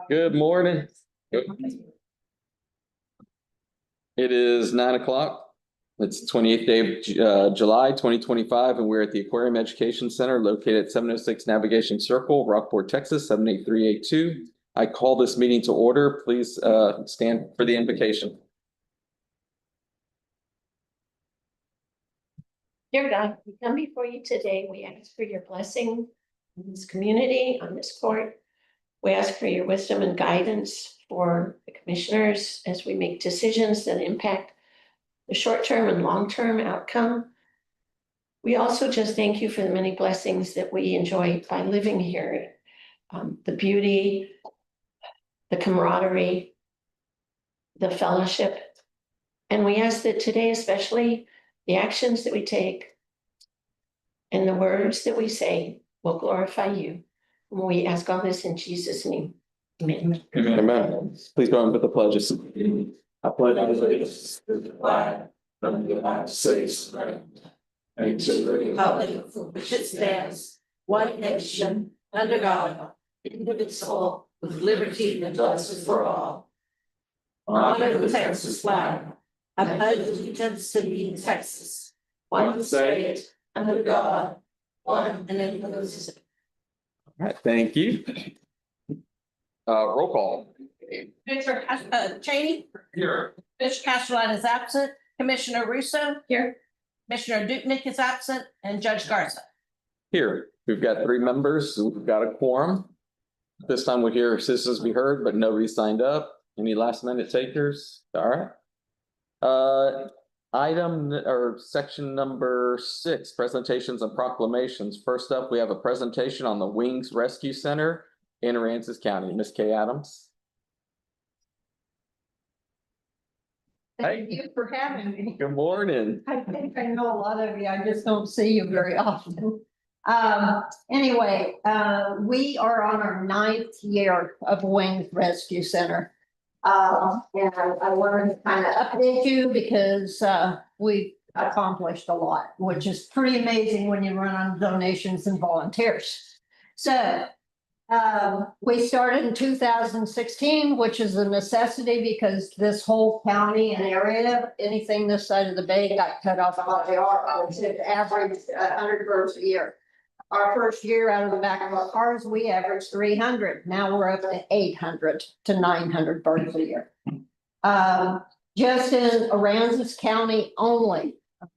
Good morning. It is 9 o'clock. It's the 28th day of July 2025, and we're at the Aquarium Education Center located at 706 Navigation Circle, Rockport, Texas, 78382. I call this meeting to order. Please stand for the invocation. Dear God, we come before you today. We ask for your blessing on this community, on this court. We ask for your wisdom and guidance for the commissioners as we make decisions that impact the short-term and long-term outcome. We also just thank you for the many blessings that we enjoy by living here. The beauty, the camaraderie, the fellowship. And we ask that today, especially, the actions that we take and the words that we say will glorify you. And we ask all this in Jesus' name. Amen. Amen. Please go on with the pledges. I pledge allegiance to the flag of the United States of America and to the republic for which it stands, one nation, under God, indivisible, with liberty and justice for all. Honor the Texas flag. I pledge allegiance to the Texas, one state, under God, one and indivisible. All right, thank you. Roll call. Commissioner Cheney, Here. Commissioner Castellan is absent, Commissioner Russo, Here. Commissioner Dupnick is absent, and Judge Garza. Here, we've got 3 members. We've got a quorum. This time we'll hear citizens be heard, but nobody signed up. Any last minute takers? All right. Item or section number 6, presentations and proclamations. First up, we have a presentation on the Wings Rescue Center in Aransas County. Ms. Kay Adams. Thank you for having me. Good morning. I think I know a lot of you, I just don't see you very often. Anyway, we are on our 9th year of Wings Rescue Center. And I wanted to kind of update you because we've accomplished a lot, which is pretty amazing when you run on donations and volunteers. So we started in 2016, which is a necessity because this whole county and area, anything this side of the bay got cut off LIR, which is average 100 birds a year. Our first year out of the back of our cars, we averaged 300. Now we're up to 800 to 900 birds a year. Just in Aransas County only,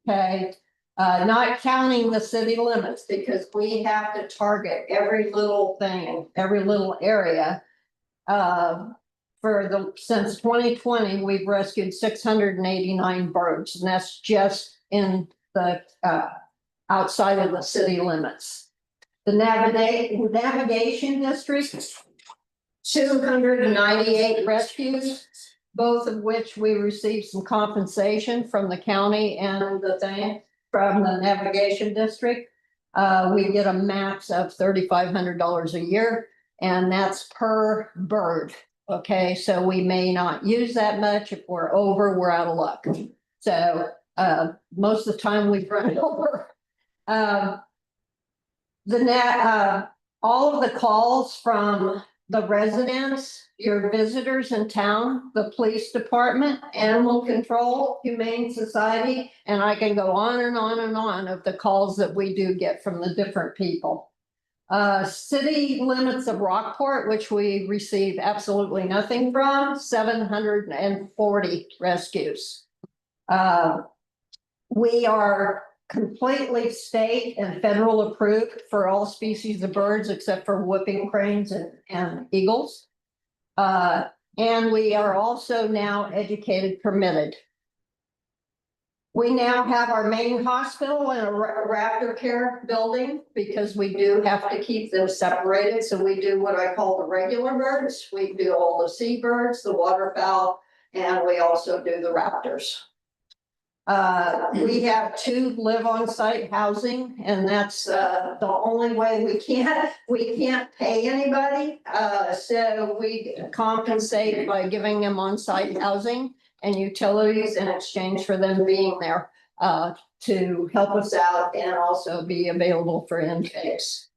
okay? Not counting the city limits because we have to target every little thing, every little area. Since 2020, we've rescued 689 birds, and that's just in the outside of the city limits. The navigation district, 298 rescues, both of which we received some compensation from the county and from the navigation district. We get a max of $3,500 a year, and that's per bird. Okay, so we may not use that much. If we're over, we're out of luck. So most of the time we run over. All of the calls from the residents, your visitors in town, the police department, animal control, humane society, and I can go on and on and on of the calls that we do get from the different people. City limits of Rockport, which we receive absolutely nothing from, 740 rescues. We are completely state and federal approved for all species of birds except for whooping cranes and eagles. And we are also now educated permitted. We now have our main hospital in a raptor care building because we do have to keep them separated. So we do what I call the regular birds. We do all the seabirds, the waterfowl, and we also do the raptors. We have 2 live on site housing, and that's the only way we can't pay anybody. So we compensate by giving them on site housing and utilities in exchange for them being there to help us out and also be available for intakes.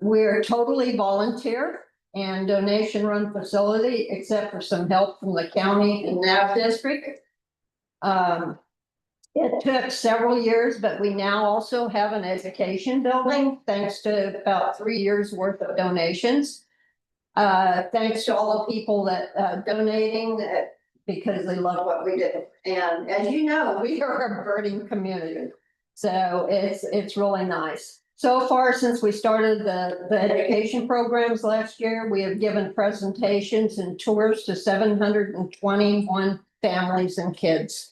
We're totally volunteer. and donation-run facility, except for some help from the county and NAV district. It took several years, but we now also have an education building, thanks to about 3 years worth of donations. Thanks to all the people that donating because they love what we do. And as you know, we are a birding community. So it's really nice. So far, since we started the education programs last year, we have given presentations and tours to 721 families and kids.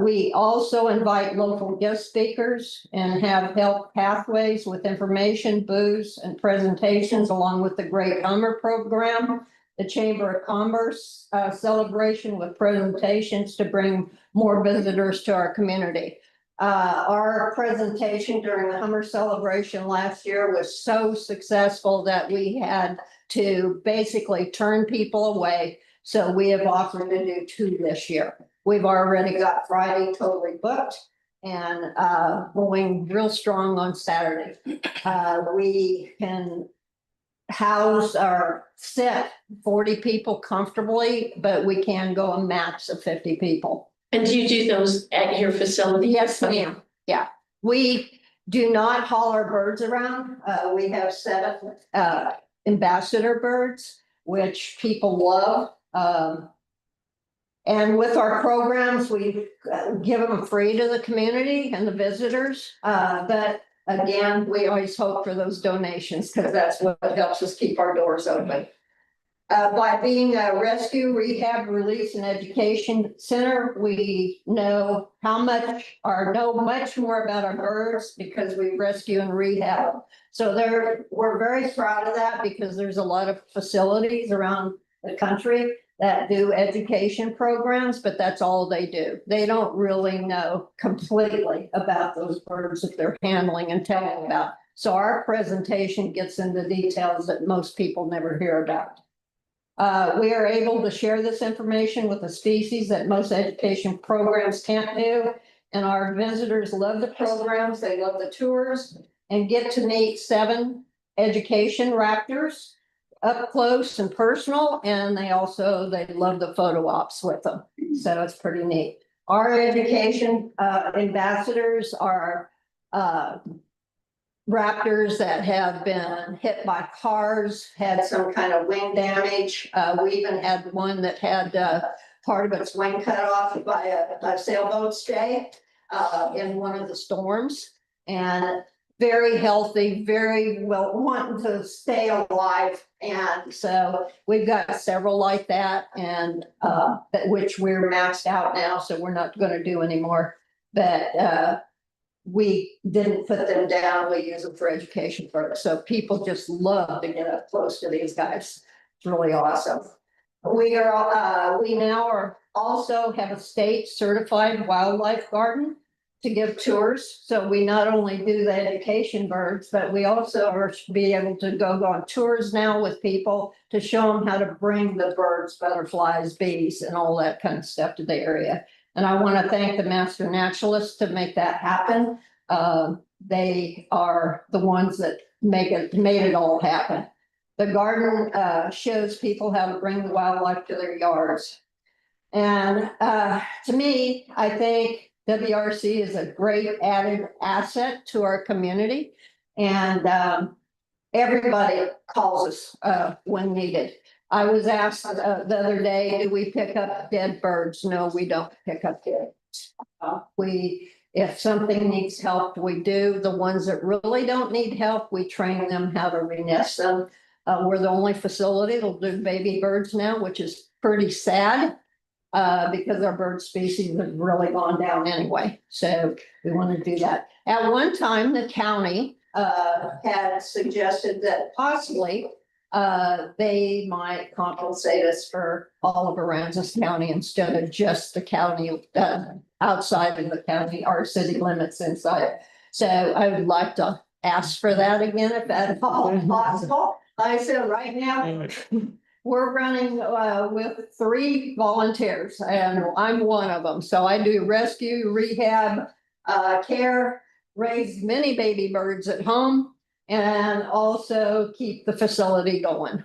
We also invite local guest speakers and have help pathways with information, booths, and presentations, along with the Great Hummer program, the Chamber of Commerce celebration with presentations to bring more visitors to our community. Our presentation during the Hummer celebration last year was so successful that we had to basically turn people away. So we have offered to do 2 this year. We've already got Friday totally booked and going real strong on Saturday. We can house or sit 40 people comfortably, but we can go a max of 50 people. And do you do those at your facility? Yes, ma'am. Yeah, we do not haul our birds around. We have 7 ambassador birds, which people love. And with our programs, we give them free to the community and the visitors. But again, we always hope for those donations because that's what helps us keep our doors open. By being a rescue, rehab, release, and education center, we know know much more about our birds because we rescue and rehab. So we're very proud of that because there's a lot of facilities around the country that do education programs, but that's all they do. They don't really know completely about those birds that they're handling and telling about. So our presentation gets into details that most people never hear about. We are able to share this information with the species that most education programs can't do. And our visitors love the programs, they love the tours, and get to meet 7 education raptors up close and personal, and they love the photo ops with them. So it's pretty neat. Our education ambassadors are raptors that have been hit by cars, had some kind of wing damage. We even had one that had part of its wing cut off by a sailboat stay in one of the storms. And very healthy, very well wanting to stay alive. And so we've got several like that, and which we're maxed out now, so we're not going to do anymore. But we didn't put them down. We use them for education first. So people just love to get up close to these guys. It's really awesome. We now also have a state certified wildlife garden to give tours. So we not only do the education birds, but we also are be able to go on tours now with people to show them how to bring the birds, butterflies, bees, and all that kind of stuff to the area. And I want to thank the master naturalists to make that happen. They are the ones that made it all happen. The garden shows people how to bring the wildlife to their yards. And to me, I think WRC is a great added asset to our community, and everybody calls us when needed. I was asked the other day, do we pick up dead birds? No, we don't pick up dead. If something needs help, we do. The ones that really don't need help, we train them how to renest them. We're the only facility that'll do baby birds now, which is pretty sad. Because our bird species have really gone down anyway. So we want to do that. At one time, the county had suggested that possibly they might compensate us for all of Aransas County instead of just the county outside of the county, our city limits inside. So I would like to ask for that again, if that's possible. Like I said, right now, we're running with 3 volunteers, and I'm one of them. So I do rescue, rehab, care, raise many baby birds at home, and also keep the facility going.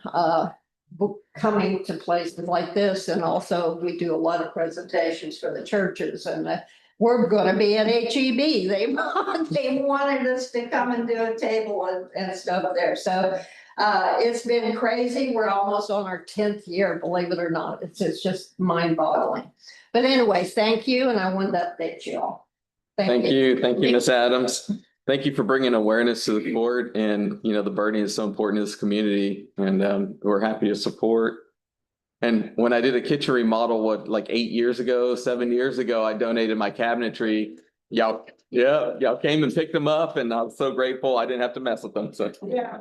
Coming to places like this, and also we do a lot of presentations for the churches, and we're gonna be at HEB. They wanted us to come and do a table and stuff there, so it's been crazy. We're almost on our 10th year, believe it or not. It's just mind boggling. But anyways, thank you, and I wanted to update you all. Thank you, Ms. Adams. Thank you for bringing awareness to the board, and, you know, the birding is so important to this community, and we're happy to support. And when I did a kitchen remodel, like 8 years ago, 7 years ago, I donated my cabinetry. Y'all came and picked them up, and I was so grateful I didn't have to mess with them, so. Yeah.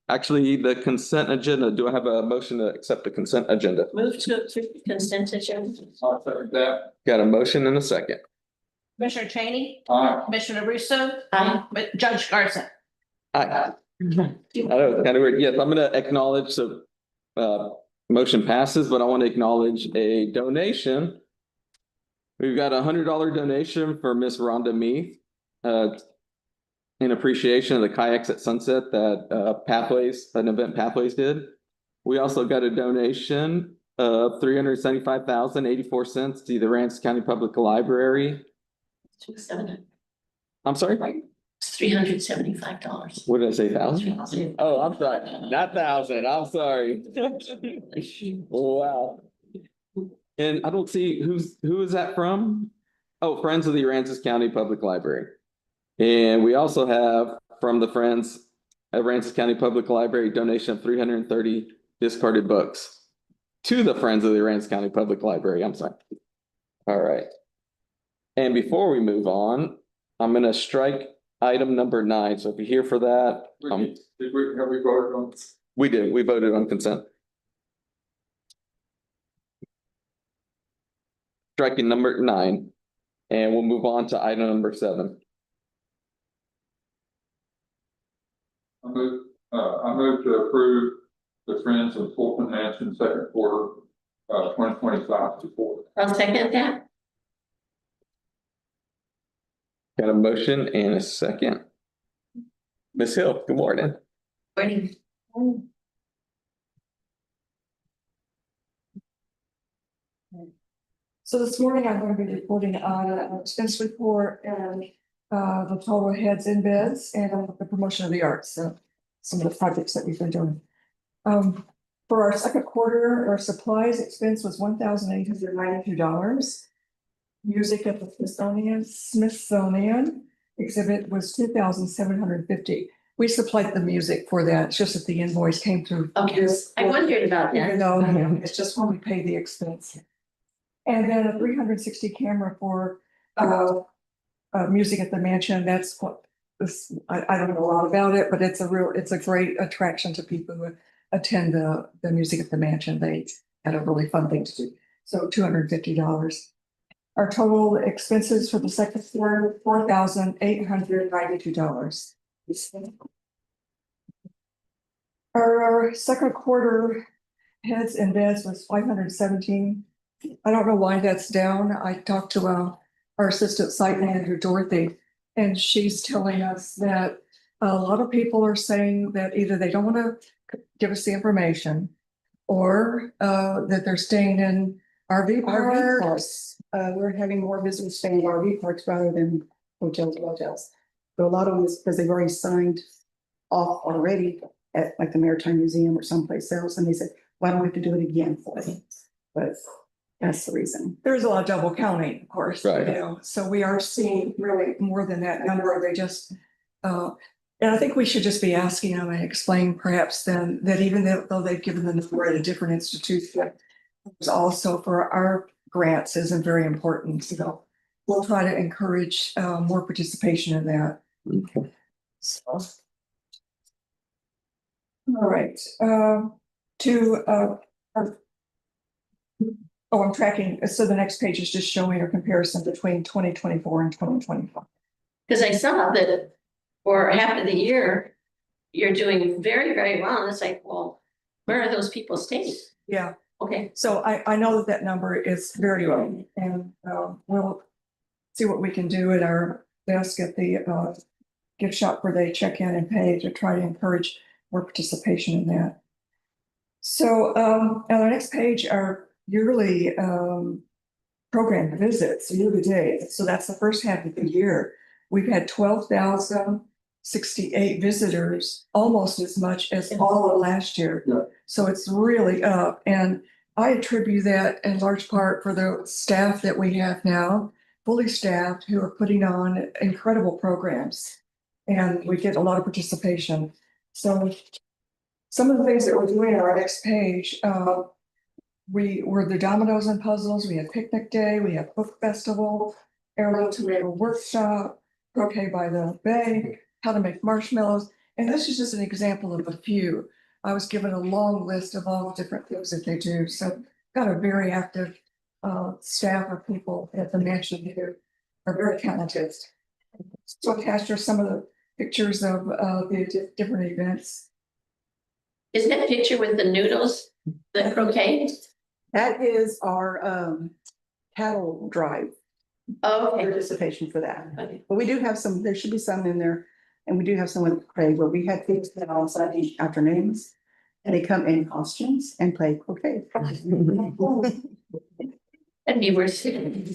Actually, the consent agenda, do I have a motion to accept the consent agenda? Move to approve the consent agenda. Got a motion and a second. Commissioner Cheney, Aye. Commissioner Russo, Aye. but Judge Garza. Aye. I know, it's kind of weird. Yes, I'm gonna acknowledge, so, motion passes, but I want to acknowledge a donation. We've got $100 donation for Miss Rhonda Meath, in appreciation of the kayaks at Sunset that, an event Pathways did. We also got a donation of $375,084 to the Aransas County Public Library. I'm sorry? It's $375. What did I say, 1,000? Oh, I'm sorry, not 1,000, I'm sorry. Wow. And I don't see, who is that from? Oh, Friends of the Aransas County Public Library. And we also have from the Friends of Aransas County Public Library donation of 330 discarded books to the Friends of the Aransas County Public Library, I'm sorry. All right. And before we move on, I'm gonna strike item number 9. So if you're here for that, Have we voted on? we did, we voted on consent. Striking number 9, and we'll move on to item number 7. I move to approve the Friends of Fulton Mansion second quarter, 2025 report. I'll second that. Got a motion and a second. Ms. Hill, good morning. Morning. So this morning I'm going to be reporting on an expense report and the total heads in bids and the promotion of the arts, so some of the projects that we've been doing. For our second quarter, our supplies expense was $1,892. Music at the Smithsonian exhibit was $2,750. We supplied the music for that. It's just that the invoice came through. Okay, I wondered about that. No, it's just when we pay the expense. And then a 360 camera for music at the mansion. That's what this, I don't know a lot about it, but it's a great attraction to people who attend the music at the mansion. They had a really fun thing to do. So $250. Our total expenses for the second quarter, $4,892. Our second quarter heads and beds was 517. I don't know why that's down. I talked to our assistant site manager, Dorothy, and she's telling us that a lot of people are saying that either they don't want to give us the information or that they're staying in RV parks. We're having more visitors staying in RV parks rather than hotels and motels. But a lot of them is because they've already signed off already at like the Maritime Museum or someplace else, and they said, why don't we have to do it again for them? But that's the reason. There's a lot of double counting, of course, you Right. know, so we are seeing really more than that number. They just, and I think we should just be asking them and explain perhaps then that even though they've given the number at a different institution, it's also for our grants isn't very important. So we'll try to encourage more participation in that. Okay. So. All right, I'm tracking, so the next page is just showing a comparison between 2024 and 2025. Because I saw that for half of the year, you're doing very, very well. And it's like, well, where are those people staying? Yeah, Okay, so I know that number is very low, and we'll see what we can do at our desk at the gift shop where they check in and pay to try to encourage more participation in that. So on the next page are yearly program visits, year to date. So that's the first half of the year. We've had 12,068 visitors, almost as much as all of last year. Yeah. So it's really up. And I attribute that in large part for the staff that we have now, fully staffed, who are putting on incredible programs. And we get a lot of participation. So some of the things that we're doing on our next page, we were the dominoes and puzzles, we had picnic day, we have book festival, heirloom tomato workshop, croquet by the bay, how to make marshmallows. And this is just an example of a few. I was given a long list of all the different things that they do. So got a very active staff of people at the mansion here are very talented. So attached are some of the pictures of the different events. Is that picture with the noodles, the croquet? That is our cattle drive Oh, okay. participation for that. Okay. But we do have some, there should be some in there. And we do have some with Craig where we had kids that on Sunday afternoons. And they come in costumes and play croquet. And you were sitting.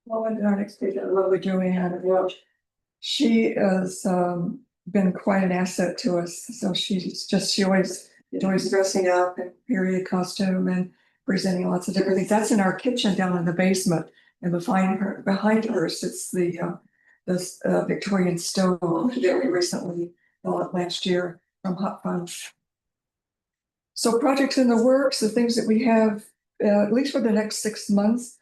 Well, and our next page, I love what Joanne, she has been quite an asset to us. So she always enjoys dressing up in period costume and presenting lots of different things. That's in our kitchen down in the basement. And behind her sits the Victorian stove that we recently bought last year from Hot Funds. So projects in the works, the things that we have, at least for the next 6 months,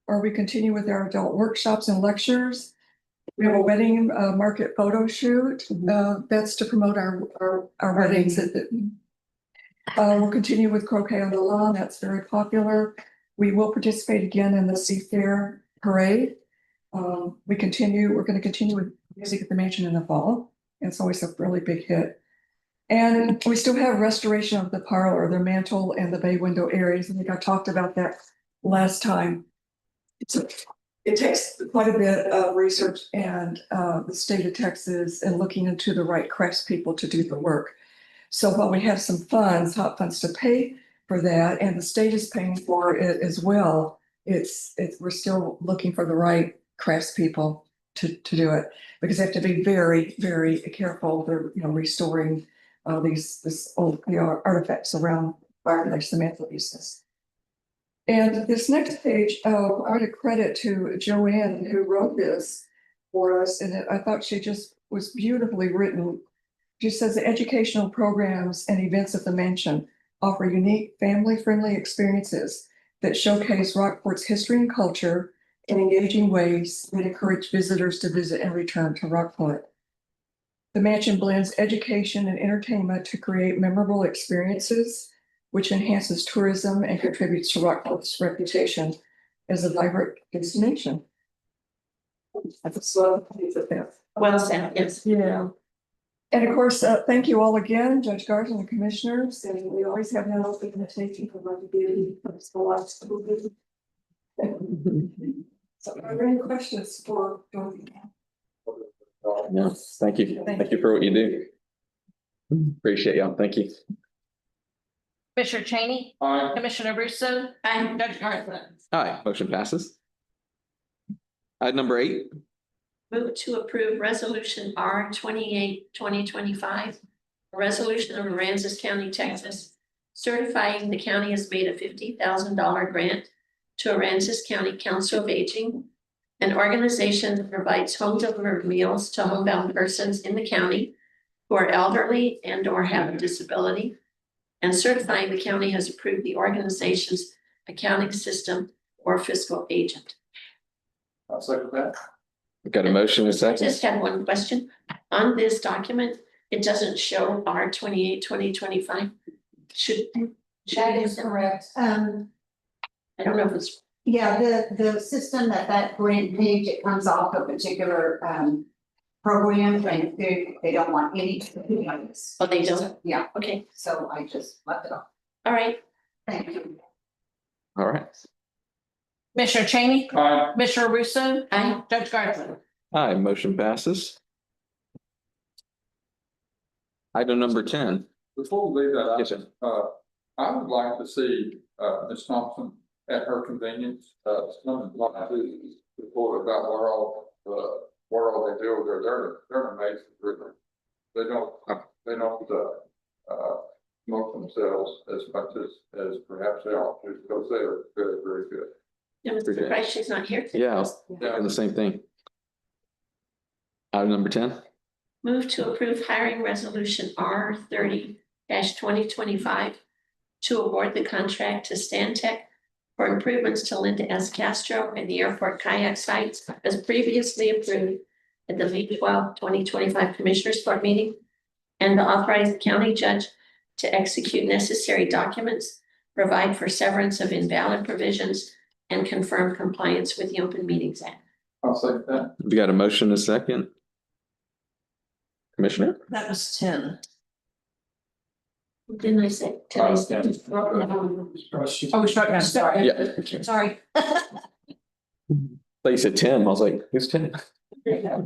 are we continue with our adult workshops and lectures. We have a wedding market photo shoot. That's to promote our weddings. We'll continue with croquet on the lawn. That's very popular. We will participate again in the Seafair Parade. We're going to continue with music at the mansion in the fall. It's always a really big hit. And we still have restoration of the parlor, the mantle and the bay window areas. I think I talked about that last time. It takes quite a bit of research and the state of Texas and looking into the right craftspeople to do the work. So while we have some funds, hot funds to pay for that, and the state is paying for it as well, we're still looking for the right craftspeople to do it, because they have to be very, very careful. They're restoring these old artifacts around fireplace, the mantelpieces. And this next page, I want to credit to Joanne who wrote this for us, and I thought she just was beautifully written. She says the educational programs and events at the mansion offer unique family-friendly experiences that showcase Rockport's history and culture in engaging ways that encourage visitors to visit and return to Rockport. The mansion blends education and entertainment to create memorable experiences, which enhances tourism and contributes to Rockport's reputation as a vibrant destination. That's what I think of that. Well said, yes. Yeah. And of course, thank you all again, Judge Garza and the commissioners, and we always have that open invitation for my beauty. So are there any questions for Dorothy? No, thank you. Thank you for what you do. Appreciate y'all. Thank you. Commissioner Cheney, Commissioner Russo, and Judge Garza. Aye, motion passes. Item number 8. Move to approve resolution R 28, 2025. A resolution of Aransas County, Texas, certifying the county has made a $50,000 grant to Aransas County Council of Aging, an organization that provides home delivered meals to homebound persons in the county who are elderly and or have a disability, and certifying the county has approved the organization's accounting system or fiscal agent. I'll second that. We've got a motion and a I second. just had one question. On this document, it doesn't show R 28, 2025. That is correct. I don't know if it's, Yeah, the system that grant page, it comes off a particular program, and they don't want any. oh, they don't. Yeah, Okay, so I just left it off. all right. Thank you. All right. Commissioner Cheney, Aye. Commissioner Russo, Aye. Judge Garza. Aye, motion passes. Item number 10. Before we leave that, Yes, sir. I would like to see, Ms. Thompson at her convenience, come and talk to report about where all they do. They're an amazing group. They don't, promote themselves as much as perhaps they ought to, because they are very, very good. I'm surprised she's not here today. Yeah, doing the same thing. Item number 10. Move to approve hiring resolution R 30-2025 to award the contract to Stantec for improvements to Linda S. Castro and the airport kayak sites as previously approved at the May 12, 2025 Commissioners Court meeting, and to authorize the county judge to execute necessary documents, provide for severance of invalid provisions, and confirm compliance with the Open Meetings Act. I'll say that. We got a motion, a second. Commissioner? That was 10. Didn't I say? Did I say? Oh, we struck down, sorry. Yeah. Sorry. Like you said 10, I was like, who's 10?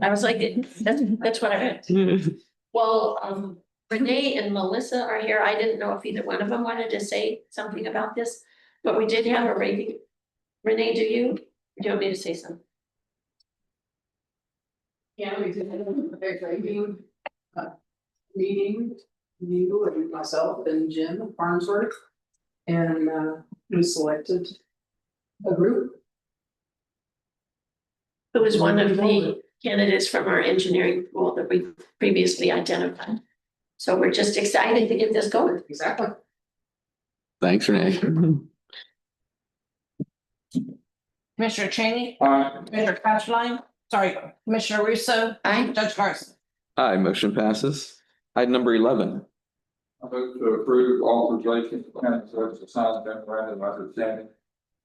I was like, that's what I meant. Well, Renee and Melissa are here. I didn't know if either one of them wanted to say something about this, but we did have a rating. Renee, do you want me to say something? Yeah, we did have a very great meeting, you and myself and Jim Farnsworth. And we selected a group. Who was one of the candidates from our engineering pool that we previously identified. So we're just excited to get this going. Exactly. Thanks, Renee. Commissioner Cheney, Aye. Commissioner Castleline, sorry, Commissioner Russo, Aye. Judge Garza. Aye, motion passes. Item number 11. I move to approve authorization for county judge to sign memorandum of understanding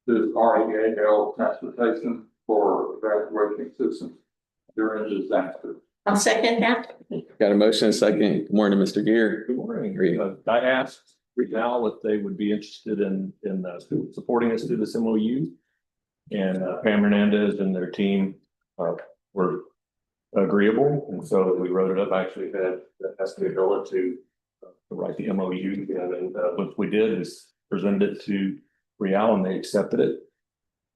to REAL Transportation for evacuation systems during disaster. I'll second that. Got a motion, a second. Good morning, Mr. Gear. Good morning. Great. I asked Real if they would be interested in supporting us through this MOU. And Pam Hernandez and their team were agreeable, and so we wrote it up. Actually, had the ability to write the MOU, and what we did is presented it to Real, and they accepted it.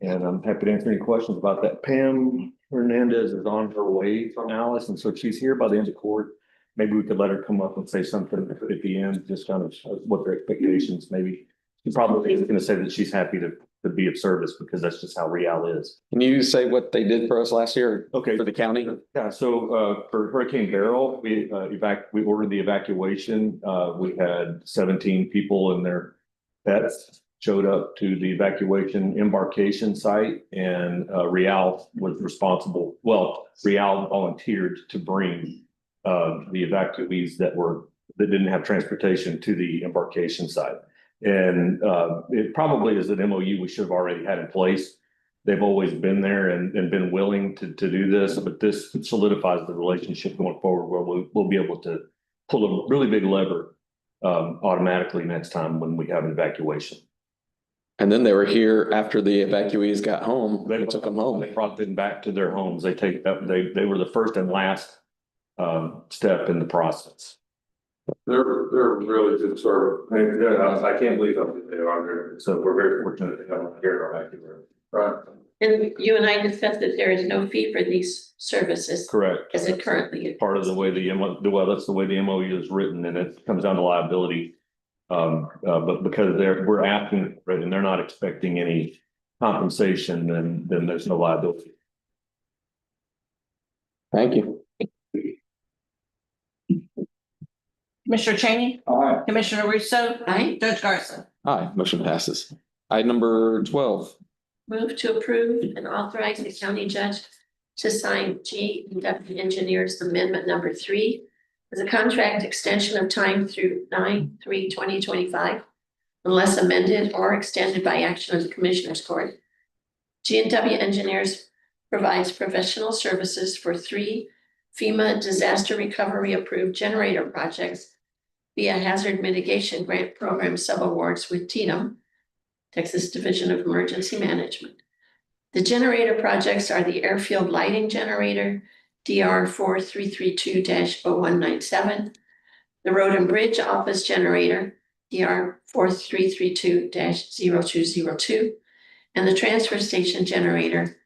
And I'm happy to answer any questions about that. Pam Hernandez is on her way from Alice, and so if she's here by the end of court, maybe we could let her come up and say something at the end, just kind of what their expectations maybe. She probably is going to say that she's happy to be of service, because that's just how Real is. Can you say what they did for us last year? Okay. For the county? Yeah, so for Hurricane Beryl, we ordered the evacuation. We had 17 people and their pets showed up to the evacuation embarkation site, and Real was responsible. Well, Real volunteered to bring the evacuees that didn't have transportation to the embarkation site. And it probably is an MOU we should have already had in place. They've always been there and been willing to do this, but this solidifies the relationship going forward, where we'll be able to pull a really big lever automatically next time when we have an evacuation. And then they were here after the evacuees got home. They took them home. They brought them back to their homes. They were the first and last step in the process. They're really good service. I can't believe how good they are. So we're very fortunate to have them here in our active room. Right. And you and I discussed that there is no fee for these services Correct. as it currently is. Part of the way that's the way the MOU is written, and it comes down to liability. But because we're asking, right, and they're not expecting any compensation, then there's no liability. Thank you. Commissioner Cheney, Aye. Commissioner Russo, Aye. Judge Garza. Aye, motion passes. Item number 12. Move to approve and authorize the county judge to sign G&W Engineers Amendment Number 3 as a contract extension of time through 9/3/2025, unless amended or extended by action of the Commissioners Court. G&W Engineers provides professional services for 3 FEMA disaster recovery approved generator projects via hazard mitigation grant program subawards with TDM, Texas Division of Emergency Management. The generator projects are the airfield lighting generator, DR 4332-0197, the road and bridge office generator, DR 4332-0202, and the transfer station generator,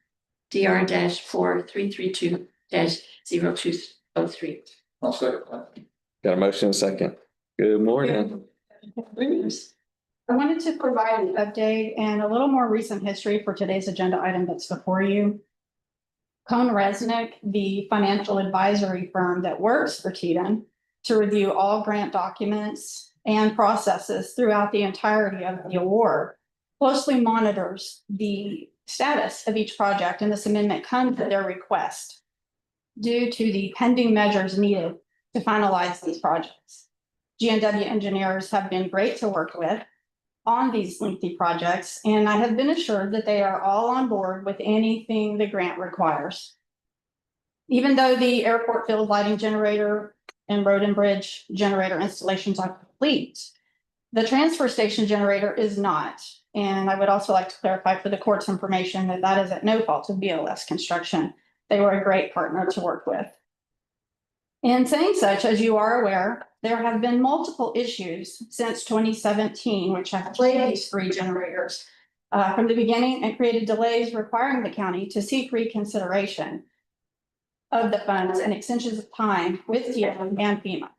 DR 4332-0203. Got a motion and a second. Good morning. I wanted to provide an update and a little more recent history for today's agenda item that's before you. Cohn Resnick, the financial advisory firm that works for TDM to review all grant documents and processes throughout the entirety of the award, closely monitors the status of each project, and this amendment comes at their request due to the pending measures needed to finalize these projects. GNW engineers have been great to work with on these lengthy projects, and I have been assured that they are all on board with anything the grant requires. Even though the airport field lighting generator and road and bridge generator installations are complete, the transfer station generator is not. And I would also like to clarify for the court's information that that is at no fault of BLS Construction. They were a great partner to work with. In saying such, as you are aware, there have been multiple issues since 2017, which have plagued these three generators from the beginning and created delays requiring the county to seek reconsideration of the funds and extensions of time with TDM and FEMA.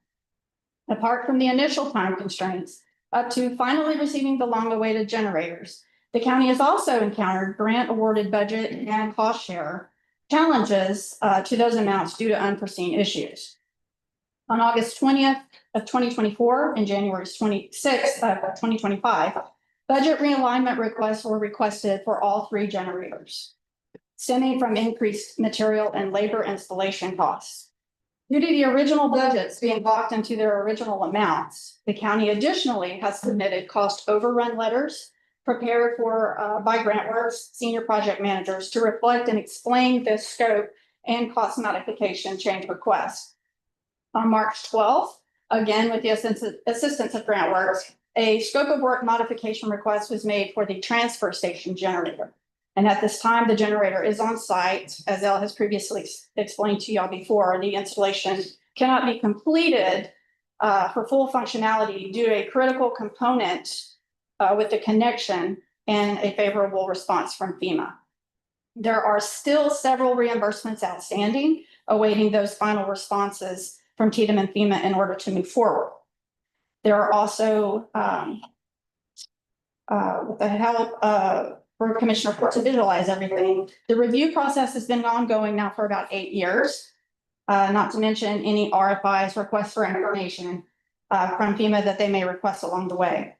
Apart from the initial time constraints, up to finally receiving the long-awaited generators, the county has also encountered grant-awarded budget and cost share challenges to those amounts due to unforeseen issues. On August 20th of 2024 and January 26th of 2025, budget realignment requests were requested for all three generators, stemming from increased material and labor installation costs. Due to the original budgets being locked into their original amounts, the county additionally has submitted cost overrun letters prepared for by GrantWorks senior project managers to reflect and explain the scope and cost modification change request. On March 12th, again with the assistance of GrantWorks, a scope of work modification request was made for the transfer station generator. And at this time, the generator is on site. As Elle has previously explained to y'all before, the installation cannot be completed for full functionality due to a critical component with the connection and a favorable response from FEMA. There are still several reimbursements outstanding, awaiting those final responses from TDM and FEMA in order to move forward. There are also, with the help for Commissioner Court to visualize everything, the review process has been ongoing now for about 8 years, not to mention any RFIs, requests for information from FEMA that they may request along the way.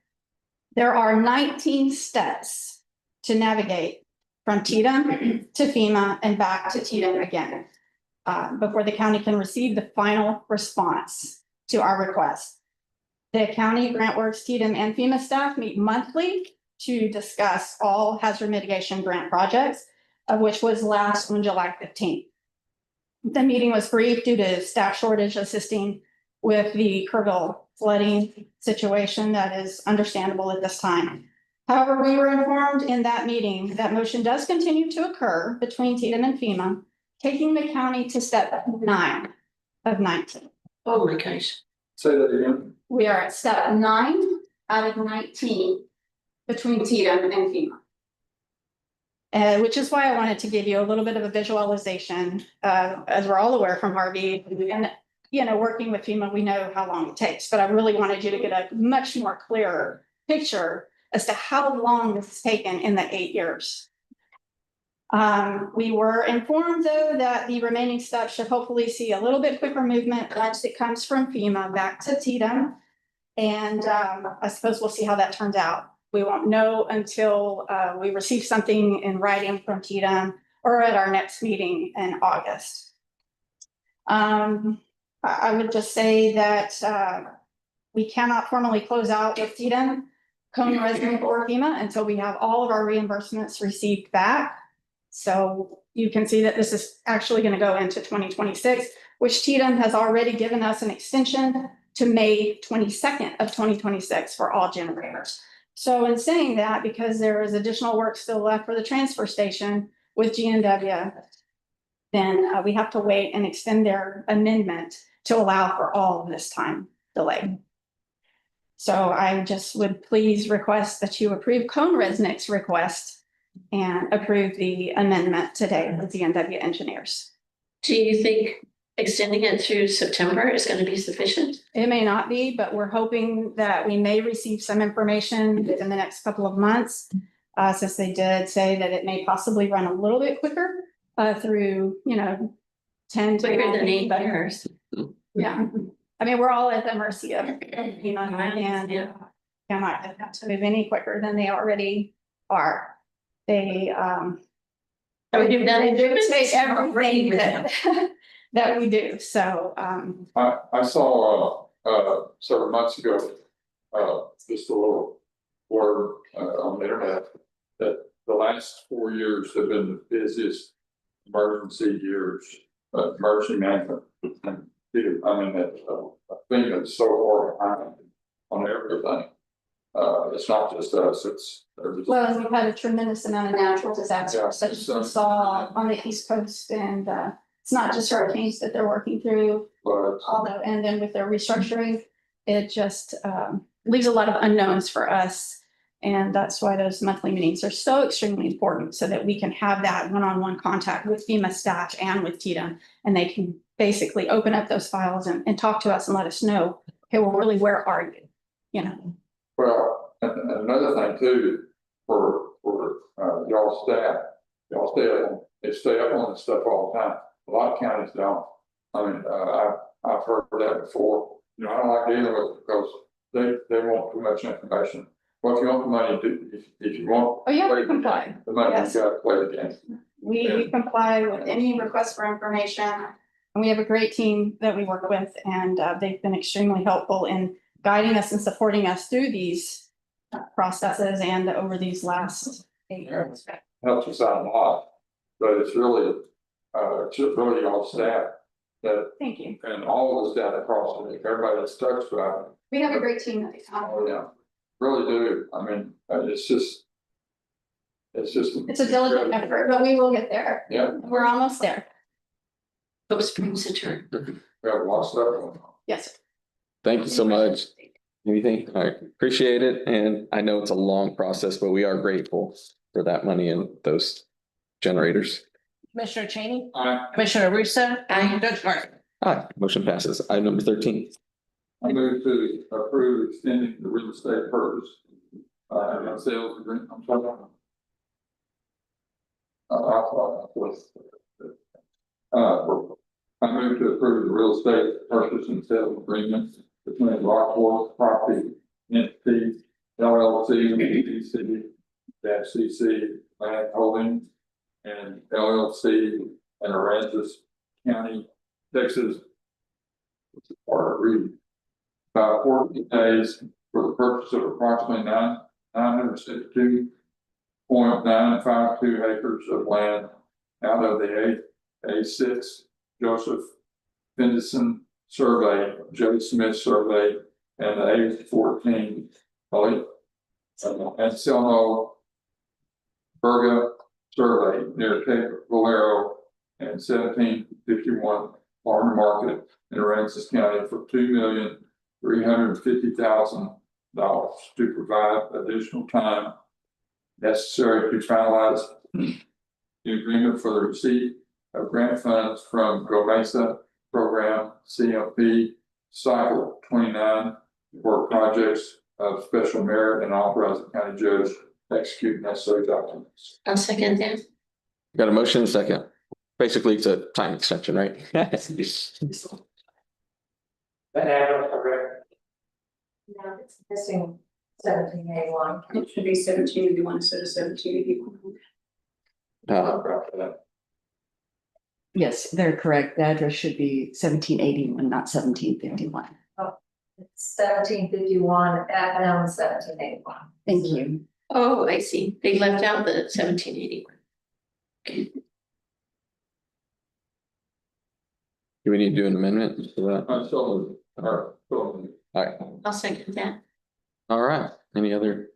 There are 19 steps to navigate from TDM to FEMA and back to TDM again before the county can receive the final response to our request. The county, GrantWorks, TDM, and FEMA staff meet monthly to discuss all hazard mitigation grant projects, of which was last on July 15th. The meeting was brief due to staff shortage assisting with the Kerrville flooding situation that is understandable at this time. However, we were informed in that meeting that motion does continue to occur between TDM and FEMA, taking the county to step 9 of 19. Oh my gosh. Say that again. We are at step 9 out of 19 between TDM and FEMA. Which is why I wanted to give you a little bit of a visualization, as we're all aware from Harvey, and working with FEMA, we know how long it takes, but I really wanted you to get a much more clearer picture as to how long this has taken in the 8 years. We were informed, though, that the remaining steps should hopefully see a little bit quicker movement once it comes from FEMA back to TDM. And I suppose we'll see how that turns out. We won't know until we receive something in writing from TDM or at our next meeting in August. I would just say that we cannot formally close out with TDM, Cohn Resnick, or FEMA until we have all of our reimbursements received back. So you can see that this is actually going to go into 2026, which TDM has already given us an extension to May 22nd of 2026 for all generators. So in saying that, because there is additional work still left for the transfer station, with GNW, then we have to wait and extend their amendment to allow for all of this time delay. So I just would please request that you approve CohnReznick's request and approve the amendment today with GNW engineers. Do you think extending it through September is going to be sufficient? It may not be, but we're hoping that we may receive some information within the next couple of months. Since they did say that it may possibly run a little bit quicker, through, 10 to. Quicker than 8 years. Yeah, I mean, we're all at the mercy of, and Yeah. cannot have to move any quicker than they already are. They, We've done they improvements. dictate everything that, that we do, so, I saw, several months ago, just a little word, on the internet, that the last 4 years have been the busiest emergency years, emergency management. I mean, that, I think it's so far behind on everything. It's not just us, it's. well, and we've had a tremendous amount of natural disasters, such as we saw on the East Coast, and, it's not just hurricanes that they're working through. But Although, and then with their restructuring, it just leaves a lot of unknowns for us. And that's why those monthly meetings are so extremely important, so that we can have that one-on-one contact with FEMA staff and with TDM. And they can basically open up those files and talk to us and let us know, okay, well, really, where are you? well, and another thing too, for y'all staff, they stay up on this stuff all the time. A lot of counties don't. I mean, I've heard that before. I don't like dealing with it because they want too much information. Well, if you want the money, if you want. Oh, you have play to the comply. game, the money, you Yes. gotta play the game. We comply with any request for information. And we have a great team that we work with, and they've been extremely helpful in guiding us and supporting us through these processes and over these last 8 years. Helps us out a lot, but it's really y'all staff that, Thank you. and all of the staff across the, everybody that's touched about it. We have a great team that we Oh, yeah, really do. I mean, it's just. It's a diligent effort, but we will get there. Yeah, We're almost there. Hope springs eternal. we have a lot of stuff going on. Yes, sir. Thank you so much. Anything? All right, appreciate it. And I know it's a long process, but we are grateful for that money and those generators. Commissioner Cheney, I Commissioner Russo, Aye. Judge Garth. Aye, motion passes. Item number 13. move to approve extending the real estate purchase. Sales agreement, I'm sorry. I move to approve the real estate purchase and sales agreement between Rockport Property Entity LLC and EDC-CC Land Holding and LLC and Aransas County, Texas. Or read. 14 days for the purchase of approximately 962.952 acres of land out of the A6 Joseph Fendison survey, Joe Smith survey, and the A14 and Selno Berga survey near Cape Valero and 1751 Farm Market in Aransas County for $2,350,000 to provide additional time necessary to finalize the agreement for the receipt of grant funds from Go Mesa Program CMP Cycle 29 for projects of special merit and authorize the county judge to execute necessary documents. I'll second that. Got a motion, second. Basically, it's a time extension, right? No, it's missing 1781. It should be 1781 instead of 1781. Yes, they're correct. The address should be 1781, not 1751. It's 1751, FM 1781. Thank you. Oh, I see. They left out the 1781. Okay. Do we need to do an amendment for that? So, All right, I'll second that. all right. Any other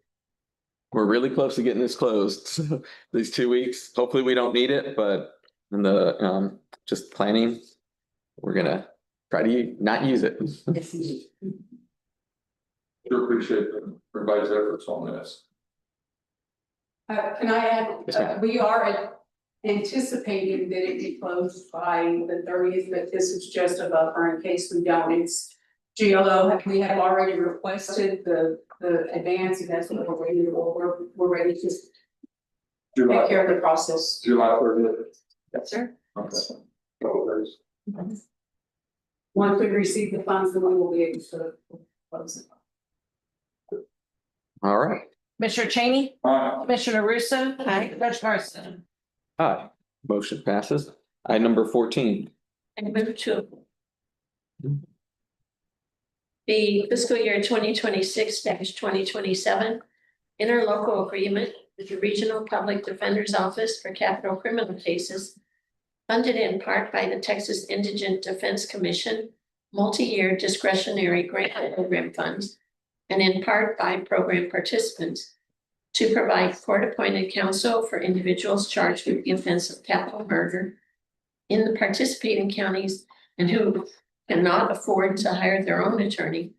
we're really close to getting this closed. So these 2 weeks, hopefully we don't need it, but in the, just planning, we're gonna try to not use it. Do appreciate everybody's efforts on this. Can I add, Yes, ma'am. we are anticipating that it be closed by the 30th, but this is just a buffer in case we don't. It's GLO, we have already requested the advance, and that's what we're waiting for. We're ready to take July, care of the process. July 30th. Yes, sir. Okay. So there's- Once we receive the funds, then we will be able to close it. All right. Commissioner Cheney, Commissioner Russo. Aye. Judge Garcia. Aye. Motion passes. Item number 14. And move to the fiscal year 2026-2027 interlocal agreement with the Regional Public Defender's Office for capital criminal cases, funded in part by the Texas Indigent Defense Commission multi-year discretionary grant program funds, and in part by program participants, to provide court-appointed counsel for individuals charged with the offense of capital murder in the participating counties and who cannot afford to hire their own attorney.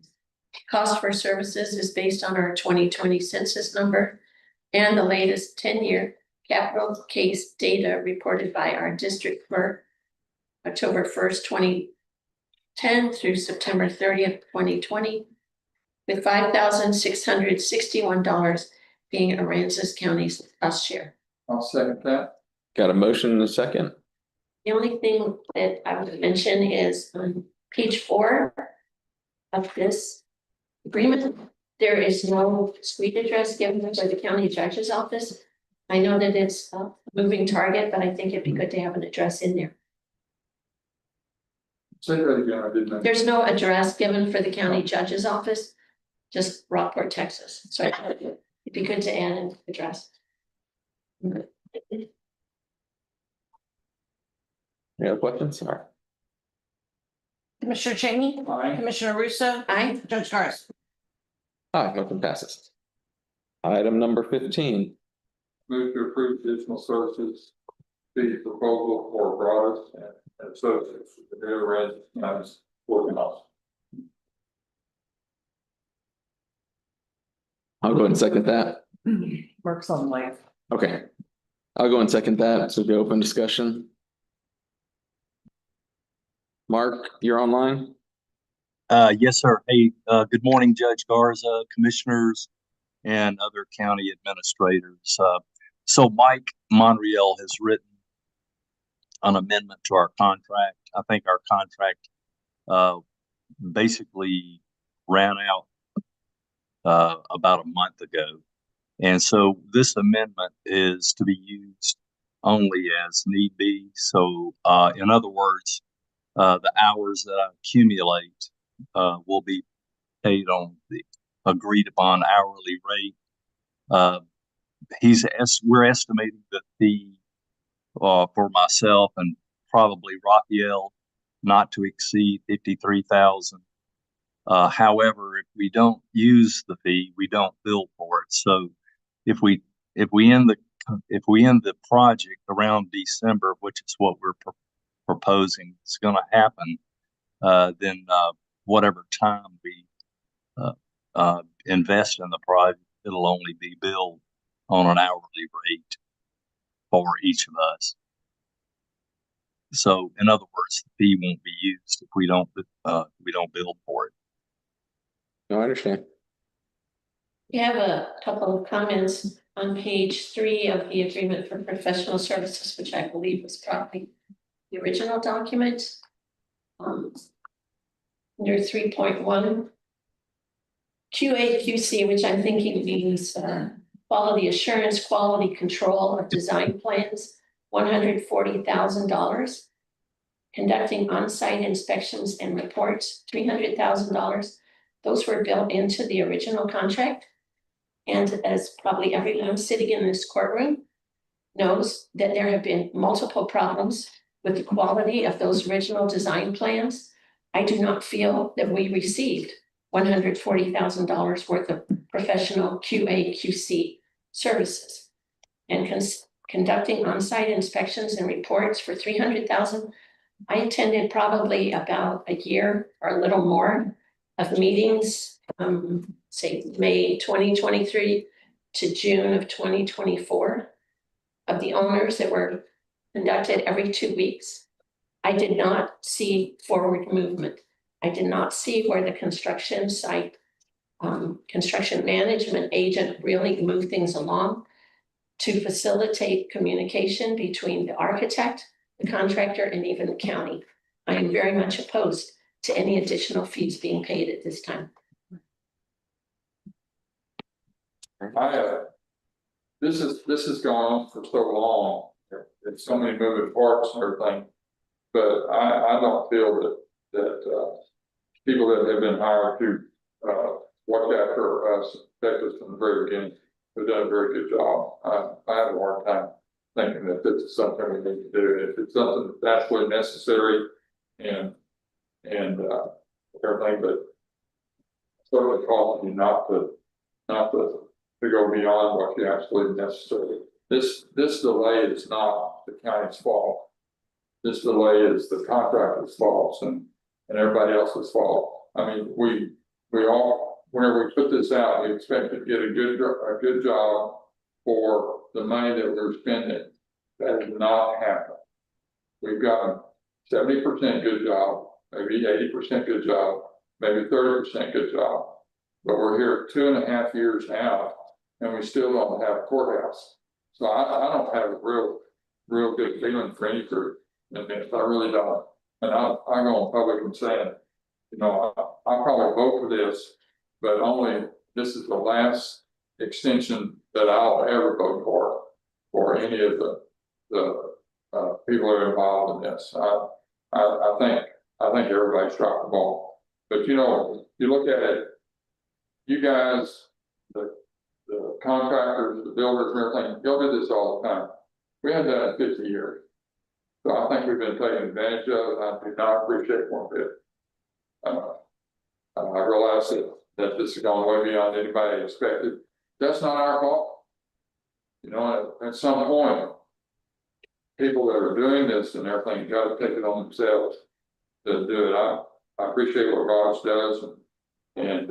Cost for services is based on our 2020 census number and the latest 10-year capital case data reported by our district clerk, October 1st, 2010 through September 30th, 2020, with $5,661 being Aransas County's cost share. I'll second that. Got a motion and a second? The only thing that I would mention is on page 4 of this agreement, there is no street address given by the county judge's office. I know that it's a moving target, but I think it'd be good to have an address in there. Say that again, I didn't. There's no address given for the county judge's office, just Rockport, Texas. So it'd be good to add an address. Any other questions? All right. Commissioner Cheney, Aye. Commissioner Russo. Aye. Judge Garcia. Aye, motion passes. Item number 15. Move to approve additional services fee proposal for Broadus and Associates with the New Aransas County's courthouse. I'll go ahead and second that. Works on life. Okay. I'll go and second that. So we open discussion. Mark, you're online? Yes, sir. Hey, good morning, Judge Garza, commissioners, and other county administrators. So Mike Monreal has written an amendment to our contract. I think our contract basically ran out about a month ago. And so this amendment is to be used only as need be. So in other words, the hours that I accumulate will be paid on the agreed upon hourly rate. We're estimating the fee for myself and probably Raphael not to exceed $53,000. However, if we don't use the fee, we don't bill for it. So if we end the project around December, which is what we're proposing is going to happen, then whatever time we invest in the project, it'll only be billed on an hourly rate for each of us. So, in other words, the fee won't be used if we don't bill for it. No, I understand. We have a couple of comments on page 3 of the agreement for professional services, which I believe was probably the original document. Under 3.1. QA/QC, which I'm thinking means quality assurance, quality control of design plans, $140,000. Conducting on-site inspections and reports, $300,000. Those were built into the original contract. And as probably everyone sitting in this courtroom knows, that there have been multiple problems with the quality of those original design plans. I do not feel that we received $140,000 worth of professional QA/QC services and conducting on-site inspections and reports for $300,000. I attended probably about a year or a little more of meetings, say May 2023 to June of 2024 of the owners that were conducted every 2 weeks. I did not see forward movement. I did not see where the construction site, construction management agent really moved things along to facilitate communication between the architect, the contractor, and even the county. I am very much opposed to any additional fees being paid at this time. This has gone on for so long, there's so many moving parts and everything. But I don't feel that people that have been hired to, watch after us, protect us from the very beginning, have done a very good job. I have a hard time thinking that this is something we need to do. If it's something that's absolutely necessary and everything, but certainly caution you not to go beyond what you absolutely necessary. This delay is not the county's fault. This delay is the contractor's fault and everybody else's fault. I mean, we all, whenever we put this out, we expect to get a good job for the money that we're spending. That did not happen. We've got a 70% good job, maybe 80% good job, maybe 30% good job. But we're here 2.5 years now, and we still don't have a courthouse. So I don't have a real good feeling for any group in this. I really don't. And I go on public and saying, you know, I'll probably vote for this, but only this is the last extension that I'll ever vote for any of the people that are involved in this. I think everybody's dropped the ball. But you know, you look at it, you guys, the contractors, the builders and everything, y'all do this all the time. We haven't done it in 50 years. So I think we've been taken advantage of, and I do not appreciate one bit. I realize that this has gone way beyond anybody expected. That's not our fault. You know, at some point, people that are doing this and everything got to take it on themselves to do it. I appreciate what Raj does and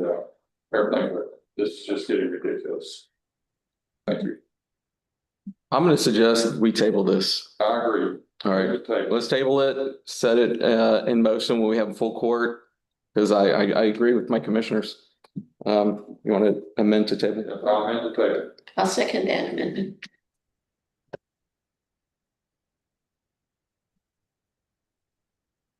everything, but this is just getting ridiculous. Thank you. I'm gonna suggest we table this. I agree. All right, let's table it, set it in motion when we have a full court. Because I agree with my commissioners. You want to amend to table? I'll amend the table. I'll second that amendment.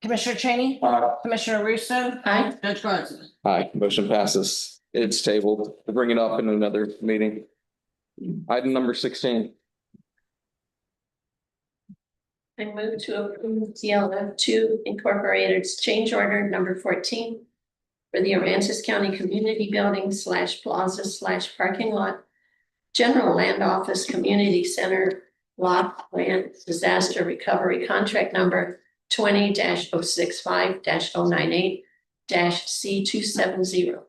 Commissioner Cheney, Commissioner Russo. Aye. Judge Garza. Aye, motion passes. It's tabled. We'll bring it up in another meeting. Item number 16. I move to approve DLF2 Incorporated's change order number 14 for the Aransas County Community Building / Plaza / parking lot, General Land Office Community Center Lot Land Disaster Recovery Contract number 20-065-098-C270.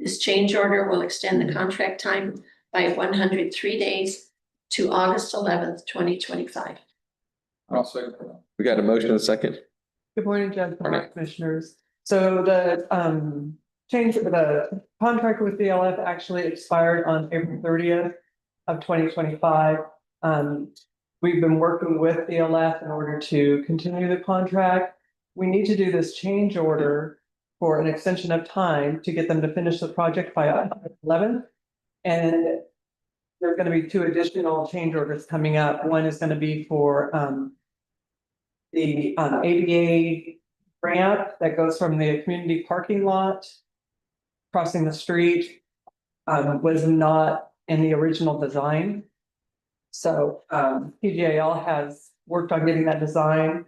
This change order will extend the contract time by 103 days to August 11th, 2025. I'll second that. We got a motion and a second. Good morning, Judge, Morning. Commissioners. So the change of the contract with DLF actually expired on April 30th of 2025. We've been working with DLF in order to continue the contract. We need to do this change order for an extension of time to get them to finish the project by August 11th. And there's going to be 2 additional change orders coming up. One is going to be for the ADA ramp that goes from the community parking lot crossing the street was not in the original design. So PGAL has worked on getting that design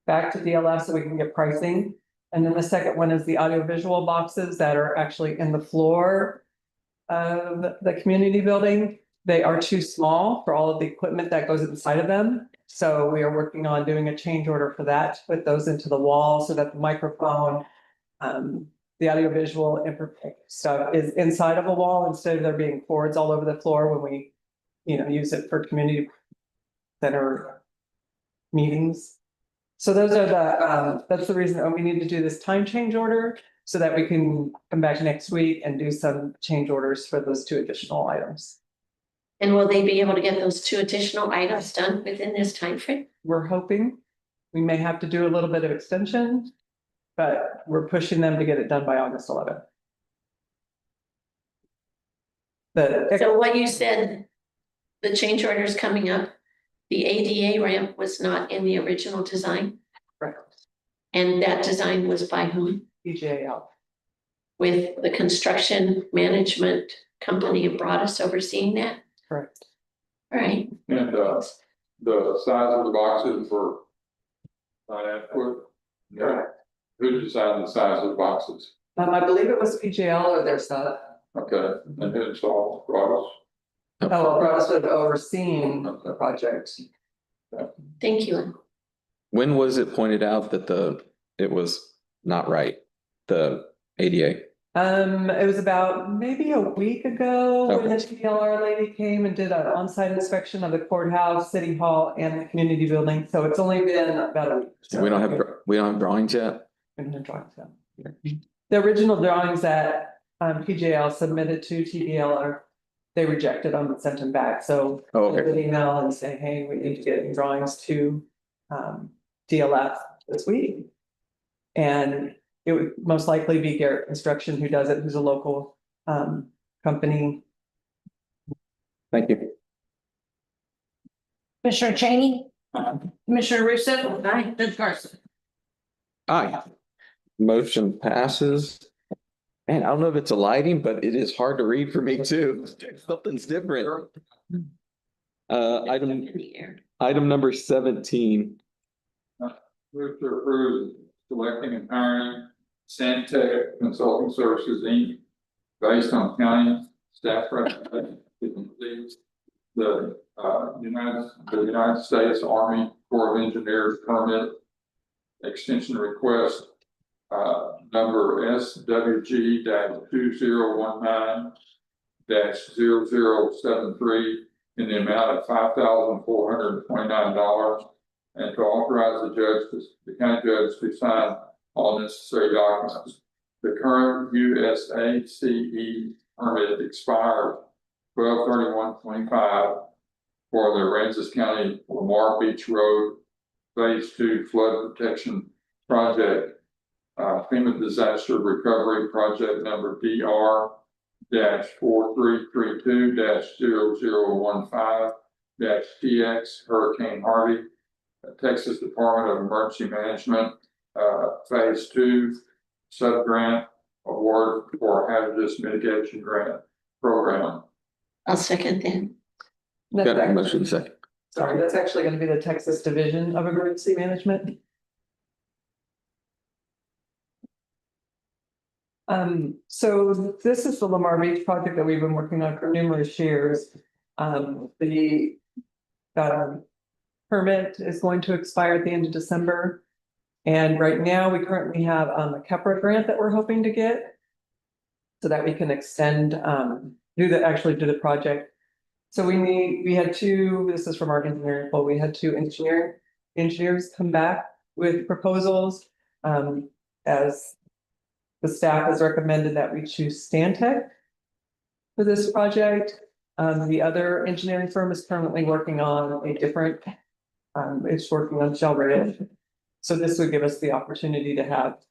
back to DLF so we can get pricing. And then the second one is the audiovisual boxes that are actually in the floor of the community building. They are too small for all of the equipment that goes inside of them. So we are working on doing a change order for that, to put those into the wall so that the microphone, the audiovisual stuff is inside of a wall instead of there being cords all over the floor when we use it for community center meetings. So those are that's the reason we need to do this time change order so that we can come back next week and do some change orders for those 2 additional items. And will they be able to get those 2 additional items done within this time frame? We're hoping we may have to do a little bit of extension, but we're pushing them to get it done by August 11th. So what you said, the change order is coming up. The ADA ramp was not in the original design, Correct. and that design was by whom? PJL. With the construction management company of Broadus overseeing that? Correct. All right, And the size of the boxes were not adequate. Correct. Who designed the size of the boxes? I believe it was PJL or their stuff. Okay, and who installed Broadus? Broadus would have overseen the project. thank you. When was it pointed out that it was not right, the ADA? It was about maybe a week ago when the TLR lady came and did an on-site inspection of the courthouse, city hall, and the community building. So it's only been about a week. We don't have drawings yet? The original drawings that PJL submitted to TDL they rejected them and sent them back. So Oh, okay. an email and say, hey, we need to get drawings to DLF this week. And it would most likely be Garrett Construction who does it, who's a local company. Thank you. Commissioner Cheney, Commissioner Russo, Aye. Judge Garcia. Aye. Motion passes. Man, I don't know if it's a lighting, but it is hard to read for me too. Something's different. Item number 17. Move to approve selecting and hiring Santec Consulting Services, Inc. Based on county staff recommendation to complete the United States Army Corps of Engineers permit extension request number SWG 2019 0073 in the amount of $5,429, and to authorize the county judge to sign all necessary documents. The current USACE permit expired 12/31/25 for the Aransas County Lamar Beach Road Phase 2 Flood Protection Project. FEMA Disaster Recovery Project number DR-4332-0015-TX Hurricane Harvey, Texas Department of Emergency Management, Phase 2 Sub-Grant Award for Hazardous Mitigation Grant Program. I'll second that. Got a motion second. Sorry, that's actually going to be the Texas Division of Emergency Management. So this is the Lamar Beach project that we've been working on for numerous years. The permit is going to expire at the end of December. And right now, we currently have a CAPRA grant that we're hoping to get so that we can extend, do the project. So we had two, this is from our engineering pool, we had two engineers come back with proposals. As the staff has recommended that we choose Stantec for this project. The other engineering firm is currently working on a different, it's working on Shell Ridge. So this would give us the opportunity to have,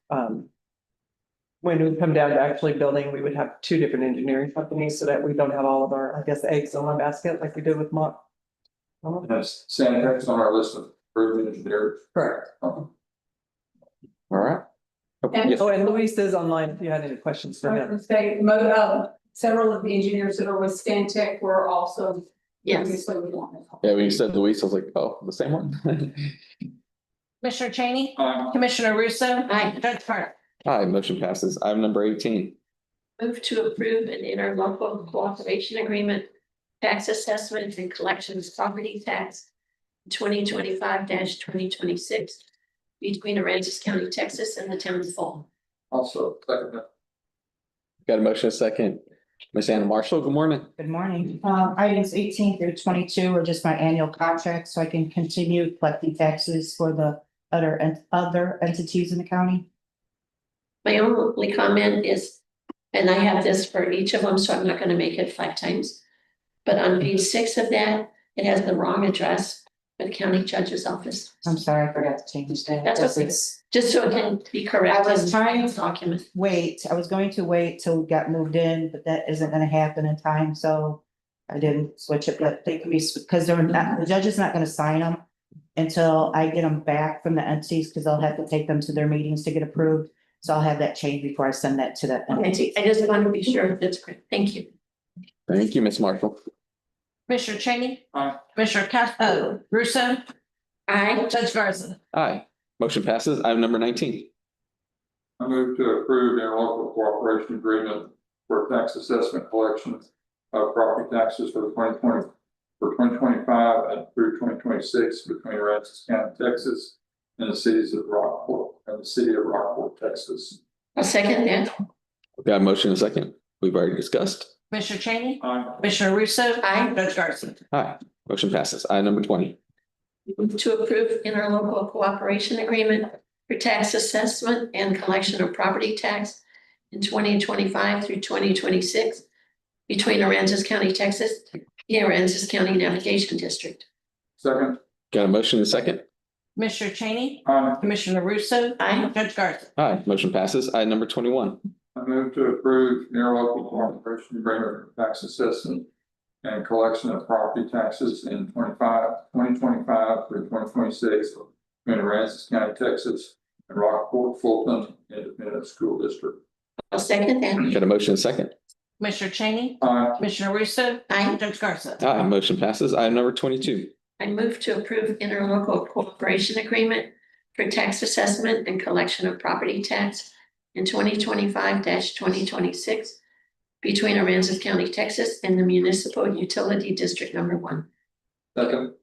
when we come down to actually building, we would have two different engineering companies so that we don't have all of our, I guess, eggs in one basket like we did with Mott. That's Santec's on our list of approved engineers. Correct. All right. And, oh, and Luis is online if you had any questions for him. Several of the engineers that are with Stantec were also. Yes. Yeah, when you said Luis, I was like, oh, the same one. Commissioner Cheney, Commissioner Russo. Aye. Judge Carter. Aye, motion passes. Item number 18. Move to approve an interlocal cooperation agreement, tax assessment and collections property tax 2025-2026 between Aransas County, Texas and the town of Fall. Also, second that. Got a motion, a second. Miss Anna Marshall, good morning. Good morning. Items 18 through 22 are just my annual contract, so I can continue collecting taxes for the other entities in the county. My only comment is, and I have this for each of them, so I'm not gonna make it 5 times. But on page 6 of that, it has the wrong address for the county judge's office. I'm sorry, I forgot to change that. That's okay. Just so it can be correct. I was trying to Document. I was going to wait till we got moved in, but that isn't gonna happen in time, so I didn't switch it, but they can be, because the judge is not gonna sign them until I get them back from the entities, because they'll have to take them to their meetings to get approved. So I'll have that changed before I send that to the entity. I just wanted to be sure that's correct. Thank you. Thank you, Miss Marshall. Commissioner Cheney. Aye. Commissioner Russo, Aye. Judge Garza. Aye. Motion passes. Item number 19. I move to approve interlocal cooperation agreement for tax assessment collection of property taxes for 2025 and through 2026 between Aransas County, Texas and the city of Rockport, Texas. I'll second that. We've got a motion and a second. We've already discussed. Commissioner Cheney. Aye. Commissioner Russo. Aye. Judge Garza. Aye. Motion passes. Item number 20. Move to approve interlocal cooperation agreement for tax assessment and collection of property tax in 2025 through 2026 between Aransas County, Texas, and Aransas County Navigation District. Second. Got a motion and a second. Commissioner Cheney. Aye. Commissioner Russo. Aye. Judge Garza. Aye. Motion passes. Item number 21. I move to approve interlocal cooperation agreement for tax assessment and collection of property taxes in 2025 through 2026 between Aransas County, Texas and Rockport Fulton Independent School District. I'll second that. Got a motion and a second. Commissioner Cheney. Aye. Commissioner Russo. Aye. Judge Garza. Aye. Motion passes. Item number 22. I move to approve interlocal cooperation agreement for tax assessment and collection of property tax in 2025-2026 between Aransas County, Texas and the Municipal Utility District Number 1. Second.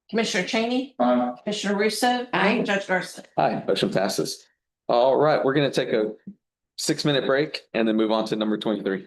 Commissioner Cheney. Aye. Commissioner Russo. Aye. Judge Garza. Aye. Motion passes. All right. We're going to take a 6-minute break and then move on to number 23.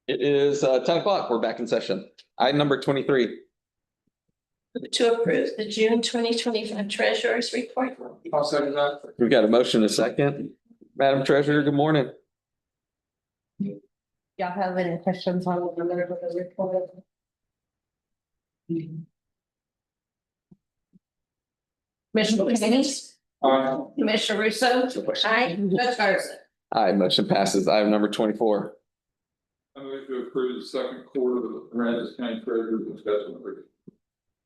It is 10 o'clock. We're back in session. Item number 23. To approve the June 2025 treasurer's report. I'll second that. We've got a motion and a second. Madam Treasurer, good morning. Y'all have any questions on the number of the report? Commissioner Cheney, Aye. Commissioner Russo, Aye. Judge Garza. Aye, motion passes. Item number 24. I move to approve the second quarter of the Aransas County Treasurer's Investment Report.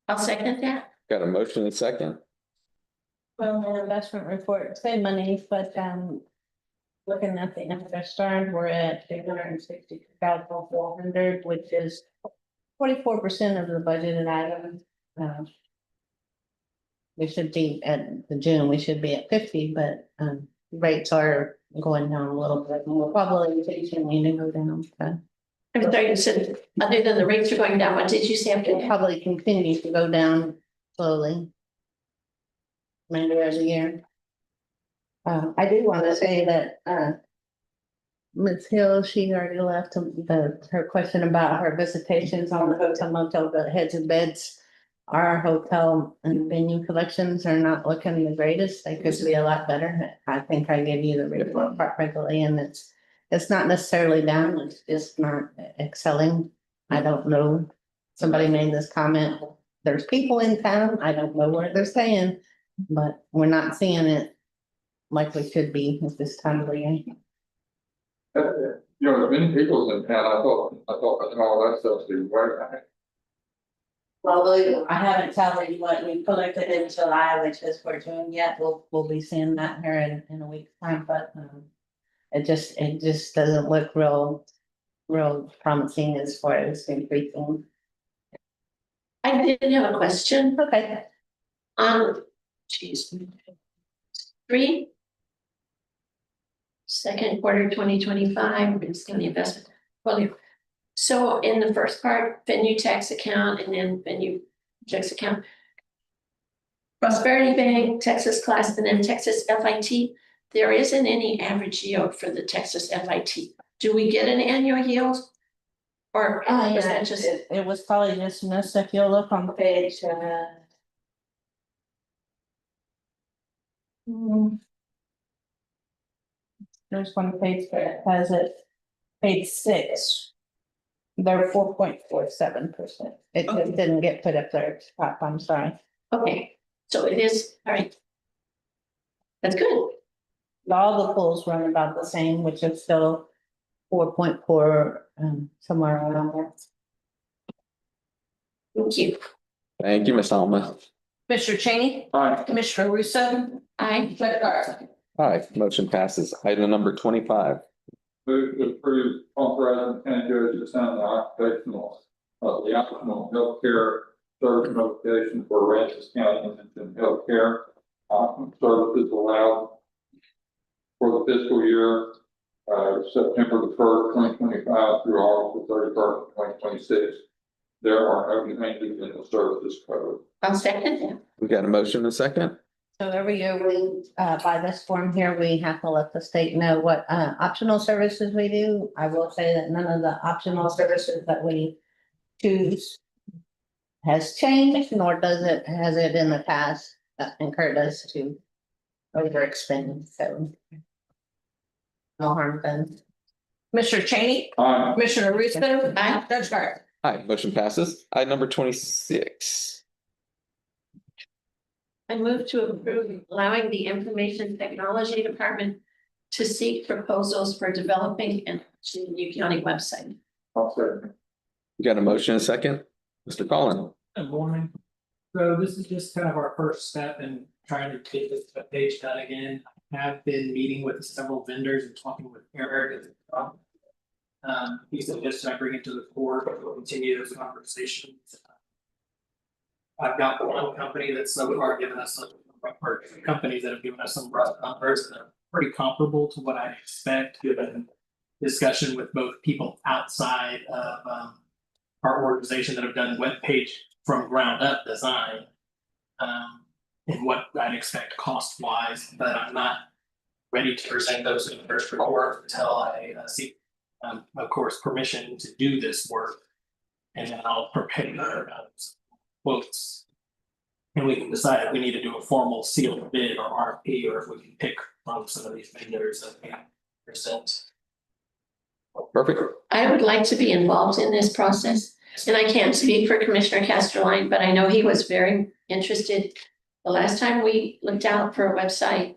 I'll second that. Got a motion and a second. Well, the investment report, same money, but looking at the interest earned, we're at 362,400, which is 44% of the budgeted item. We should be at the June, we should be at 50, but rates are going down a little bit, and we'll probably continue to go down. But I'm sorry, you said, other than the rates are going down, what did you say after we'll that? probably continue to go down slowly. Remainder of the year. I do want to say that Ms. Hill, she already left her question about her visitations on the hotel motel, the heads and beds. Our hotel and venue collections are not looking the greatest. They could be a lot better. I think I gave you the report quite regularly, and it's not necessarily down, it's just not excelling. I don't know. Somebody made this comment. There's people in town. I don't know where they're staying, but we're not seeing it like we should be at this time of the year. You know, many people's in town, I thought all that stuff's been right. Well, believe it, I haven't tallied what we collected in July, which is for June yet. We'll be seeing that here in a week's time, but it just doesn't look real promising as far as increasing. I did have a question. Okay. Geez. Second quarter 2025, it's in the investment portfolio. So in the first part, venue tax account and then venue tax account. Prosperity Bank, Texas Class, and then Texas FIT. There isn't any average yield for the Texas FIT. Do we get an annual yield? Or was that just? It was probably just missed. If you'll look on page there's one page that has it, page 6. They're 4.47%. It just didn't get put up there, I'm sorry. Okay, so it is, all right. That's good. All the pools run about the same, which is still 4.4, somewhere around there. Thank you. Thank you, Ms. Alma. Commissioner Cheney, Aye. Commissioner Russo, Aye. Judge Garza. Aye, motion passes. Item number 25. Move to approve authorizing county judge to sign the optional healthcare service notification for Aransas County and healthcare services allowed for the fiscal year September the 1st, 2025 through August the 31st, 2026. There are no changes in the services code. I'll second that. We got a motion and a second. So every year we, by this form here, we have to let the state know what, optional services we do. I will say that none of the optional services that we choose has changed, nor has it in the past incurred us to overexpend, so. No harm done. Commissioner Cheney, Aye. Commissioner Russo, Aye. Judge Garza. Aye, motion passes. Item number 26. I move to approve allowing the Information Technology Department to seek proposals for developing and the new county website. I'll second. We got a motion and a second. Mr. Collin. Good morning. So this is just kind of our first step in trying to get this page done again. I have been meeting with several vendors and talking with Eric. He suggested I bring it to the board, we'll continue those conversations. I've got one company that's so far given us or companies that have given us some rough numbers that are pretty comparable to what I expect, given discussion with both people outside of our organization that have done web page from ground up design. And what I'd expect cost wise, but I'm not ready to present those in the first report until I see of course, permission to do this work. And then I'll prepare quotes. And we can decide if we need to do a formal sealed bid or RFP, or if we can pick from some of these vendors that we present. Perfect. I would like to be involved in this process. And I can't speak for Commissioner Casterline, but I know he was very interested. The last time we looked out for a website,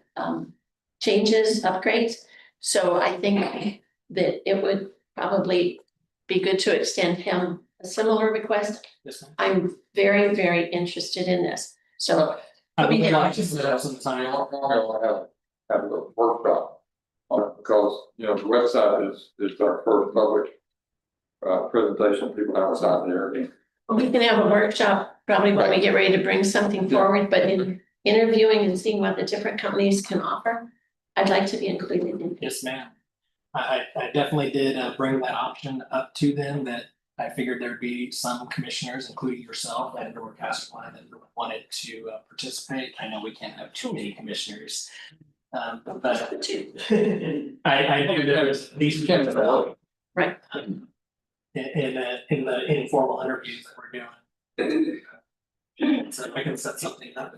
changes, upgrades. So I think that it would probably be good to extend him a similar request. Yes, ma'am. I'm very, very interested in this. So I would Yeah. like to set up some time. Have a workshop on it, because, you know, the website is our first public presentation, people outside the area. we can have a workshop probably when we get ready to bring something forward, but in interviewing and seeing what the different companies can offer, I'd like to be included in. Yes, ma'am. I definitely did bring that option up to them, that I figured there'd be some commissioners, including yourself and or Casterline, that wanted to participate. I know we can't have too many commissioners. But Two. I knew there was these kind of. Right. In the informal interviews that we're doing. So I can set something up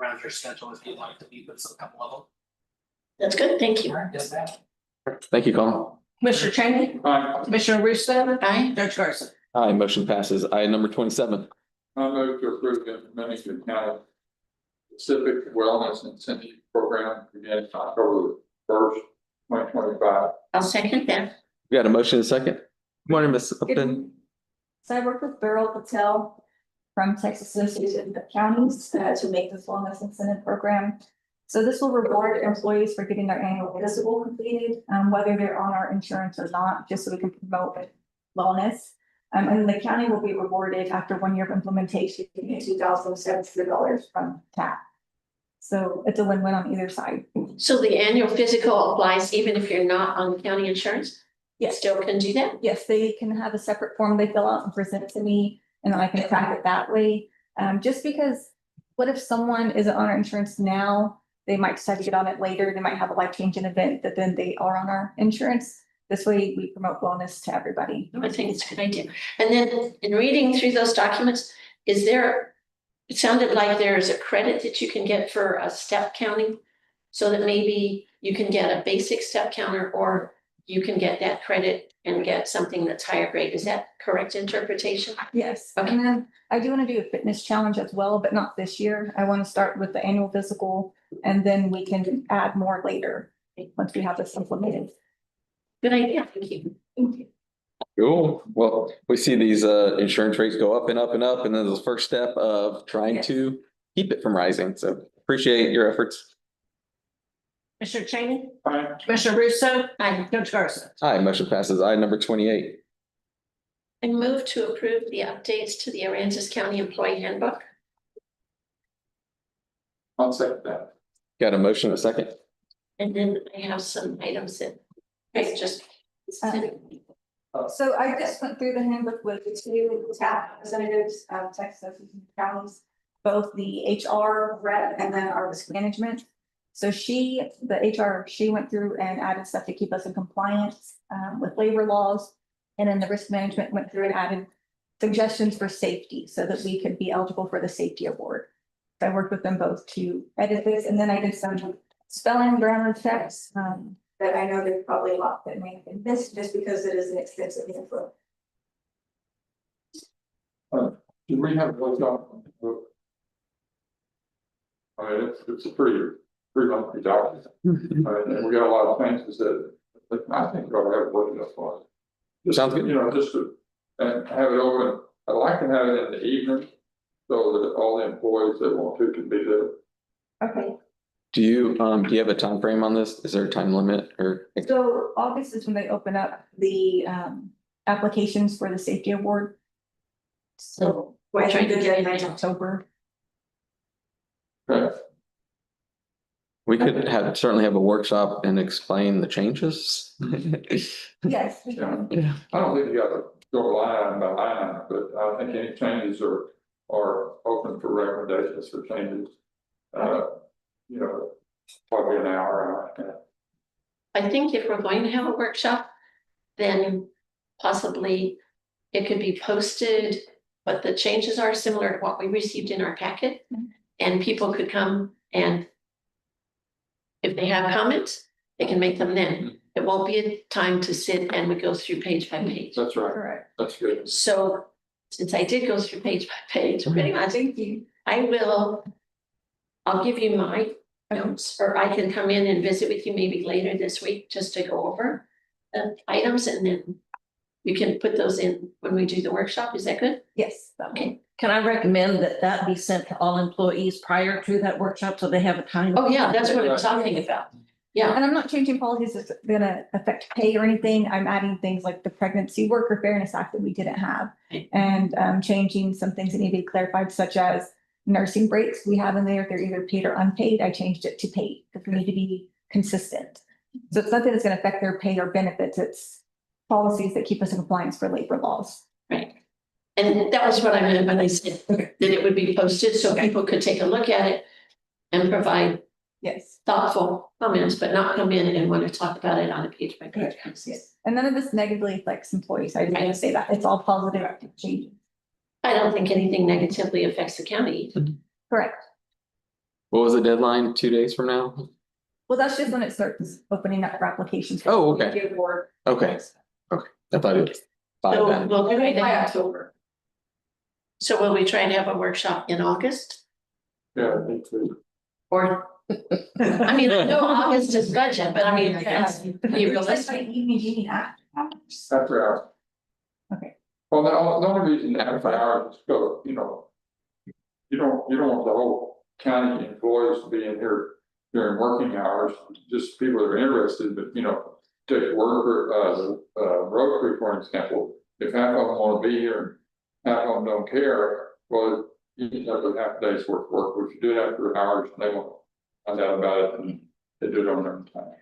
around your schedule if you'd like to meet with some couple of them. That's good, thank you. Yes, ma'am. Thank you, Colin. Commissioner Cheney, Aye. Commissioner Russo, Aye. Judge Garza. Aye, motion passes. Item number 27. I move to approve the implementing the county Pacific Wellness Incentive Program beginning October 1st, 2025. I'll second that. We got a motion and a second. Good morning, Ms. Upton. So I work with Beryl Patel from Texas Association of Counties to make this wellness incentive program. So this will reward employees for getting their annual physical completed, whether they're on our insurance or not, just so we can promote wellness. And then the county will be rewarded after 1 year of implementation, $2,700 from TAP. So it's a win-win on either side. So the annual physical applies even if you're not on county insurance? Yes. Still can do that? Yes, they can have a separate form they fill out and present to me, and then I can track it that way. Just because, what if someone isn't on our insurance now? They might decide to get on it later. They might have a life-changing event that then they are on our insurance. This way we promote wellness to everybody. I think it's a good idea. And then in reading through those documents, is there, it sounded like there's a credit that you can get for a step counting. So that maybe you can get a basic step counter, or you can get that credit and get something that's higher grade. Is that correct interpretation? Yes, Okay. and then I do want to do a fitness challenge as well, but not this year. I want to start with the annual physical, and then we can add more later once we have this implemented. Good idea. Thank you. Thank you. Cool. Well, we see these insurance rates go up and up and up, and then the first step of trying to keep it from rising. So appreciate your efforts. Commissioner Cheney, Aye. Commissioner Russo, I Judge Garza. Aye, motion passes. Item number 28. move to approve the updates to the Aransas County Employee Handbook. I'll second that. Got a motion and a second. And then I have some items that I just. So I just went through the handbook with the two TAP representatives of Texas Association of Counties, both the HR rep and then our risk management. So the HR, she went through and added stuff to keep us in compliance with labor laws. And then the risk management went through and added suggestions for safety so that we could be eligible for the safety award. So I worked with them both to edit this, and then I did some spelling, grammar checks that I know there's probably a lot that may have been missed just because it is an extensive handbook. Do we have a workshop? I mean, it's a pretty lengthy document. And we got a lot of changes that I think we ought to have a workshop on. Just, Sounds good. You know, just to, and have it open. I'd like to have it in the evening so that all the employees that want to can be there. Okay, Do you have a time frame on this? Is there a time limit or? so August is when they open up the applications for the safety award. So We're I trying think to they're get in October. Okay. We could certainly have a workshop and explain the changes. Yes, we can. Yeah. I don't think you gotta go line by line, but I think any changes are open for recommendations for changes. You know, probably an hour and a half. I think if we're going to have a workshop, then possibly it could be posted, but the changes are similar to what we received in our packet. And people could come and if they have comments, they can make them then. It won't be a time to sit and we go through page by page. That's right. Correct. That's good. So since I did go through page by page, pretty much, I'll give you my notes, or I can come in and visit with you maybe later this week just to go over the items and then you can put those in when we do the workshop. Is that good? Yes. Okay. Can I recommend that be sent to all employees prior to that workshop so they have a time? Oh, yeah, that's what I'm talking about. Yeah. And I'm not changing policies that's gonna affect pay or anything. I'm adding things like the Pregnancy Worker Fairness Act that we didn't have. And changing some things that need to be clarified, such as nursing breaks we have in there. If they're either paid or unpaid, I changed it to paid because we need to be consistent. So it's nothing that's gonna affect their pay or benefits. It's policies that keep us in compliance for labor laws. Right. And that was what I meant when I said that it would be posted so people could take a look at it and provide Yes. thoughtful comments, but not come in and want to talk about it on a page by page basis. Yes. And none of this negatively affects employees. I just want to say that. It's all positive changes. I don't think anything negatively affects the county. Correct. What was the deadline? 2 days from now? Well, that's just when it starts opening up for applications. Oh, okay. Give more- Okay. I thought it was by So then. we'll try to By have, October. so will we try and have a workshop in August? Yeah, I think so. Or, I mean, I know August is budget, but I mean, that's be realistic. Evening After hours. Okay. Well, the only reason after hours is go, you know. You don't want the whole county employees to be in here during working hours, just people that are interested, but you know. Take worker, road crew, for example, if half of them wanna be here, half of them don't care, well, you end up with half a day's worth of work, if you do it after hours, they won't find out about it and they do it on their own time.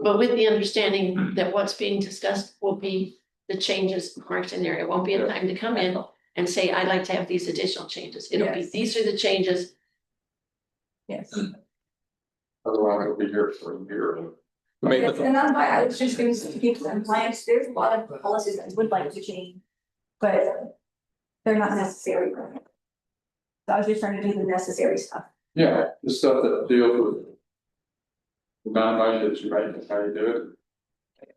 But with the understanding that what's being discussed will be the changes marked in there. It won't be a time to come in and say, I'd like to have these additional changes. It'll be, Yes. these are the changes. Yes. Otherwise, it'll be here for a year. Make Yes, the- and that's why I was just going to keep some plans. There's a lot of policies I would like to change, but they're not necessary. So I was just trying to do the necessary stuff. Yeah, the stuff that deals with. The amount of money that you make and how you do it.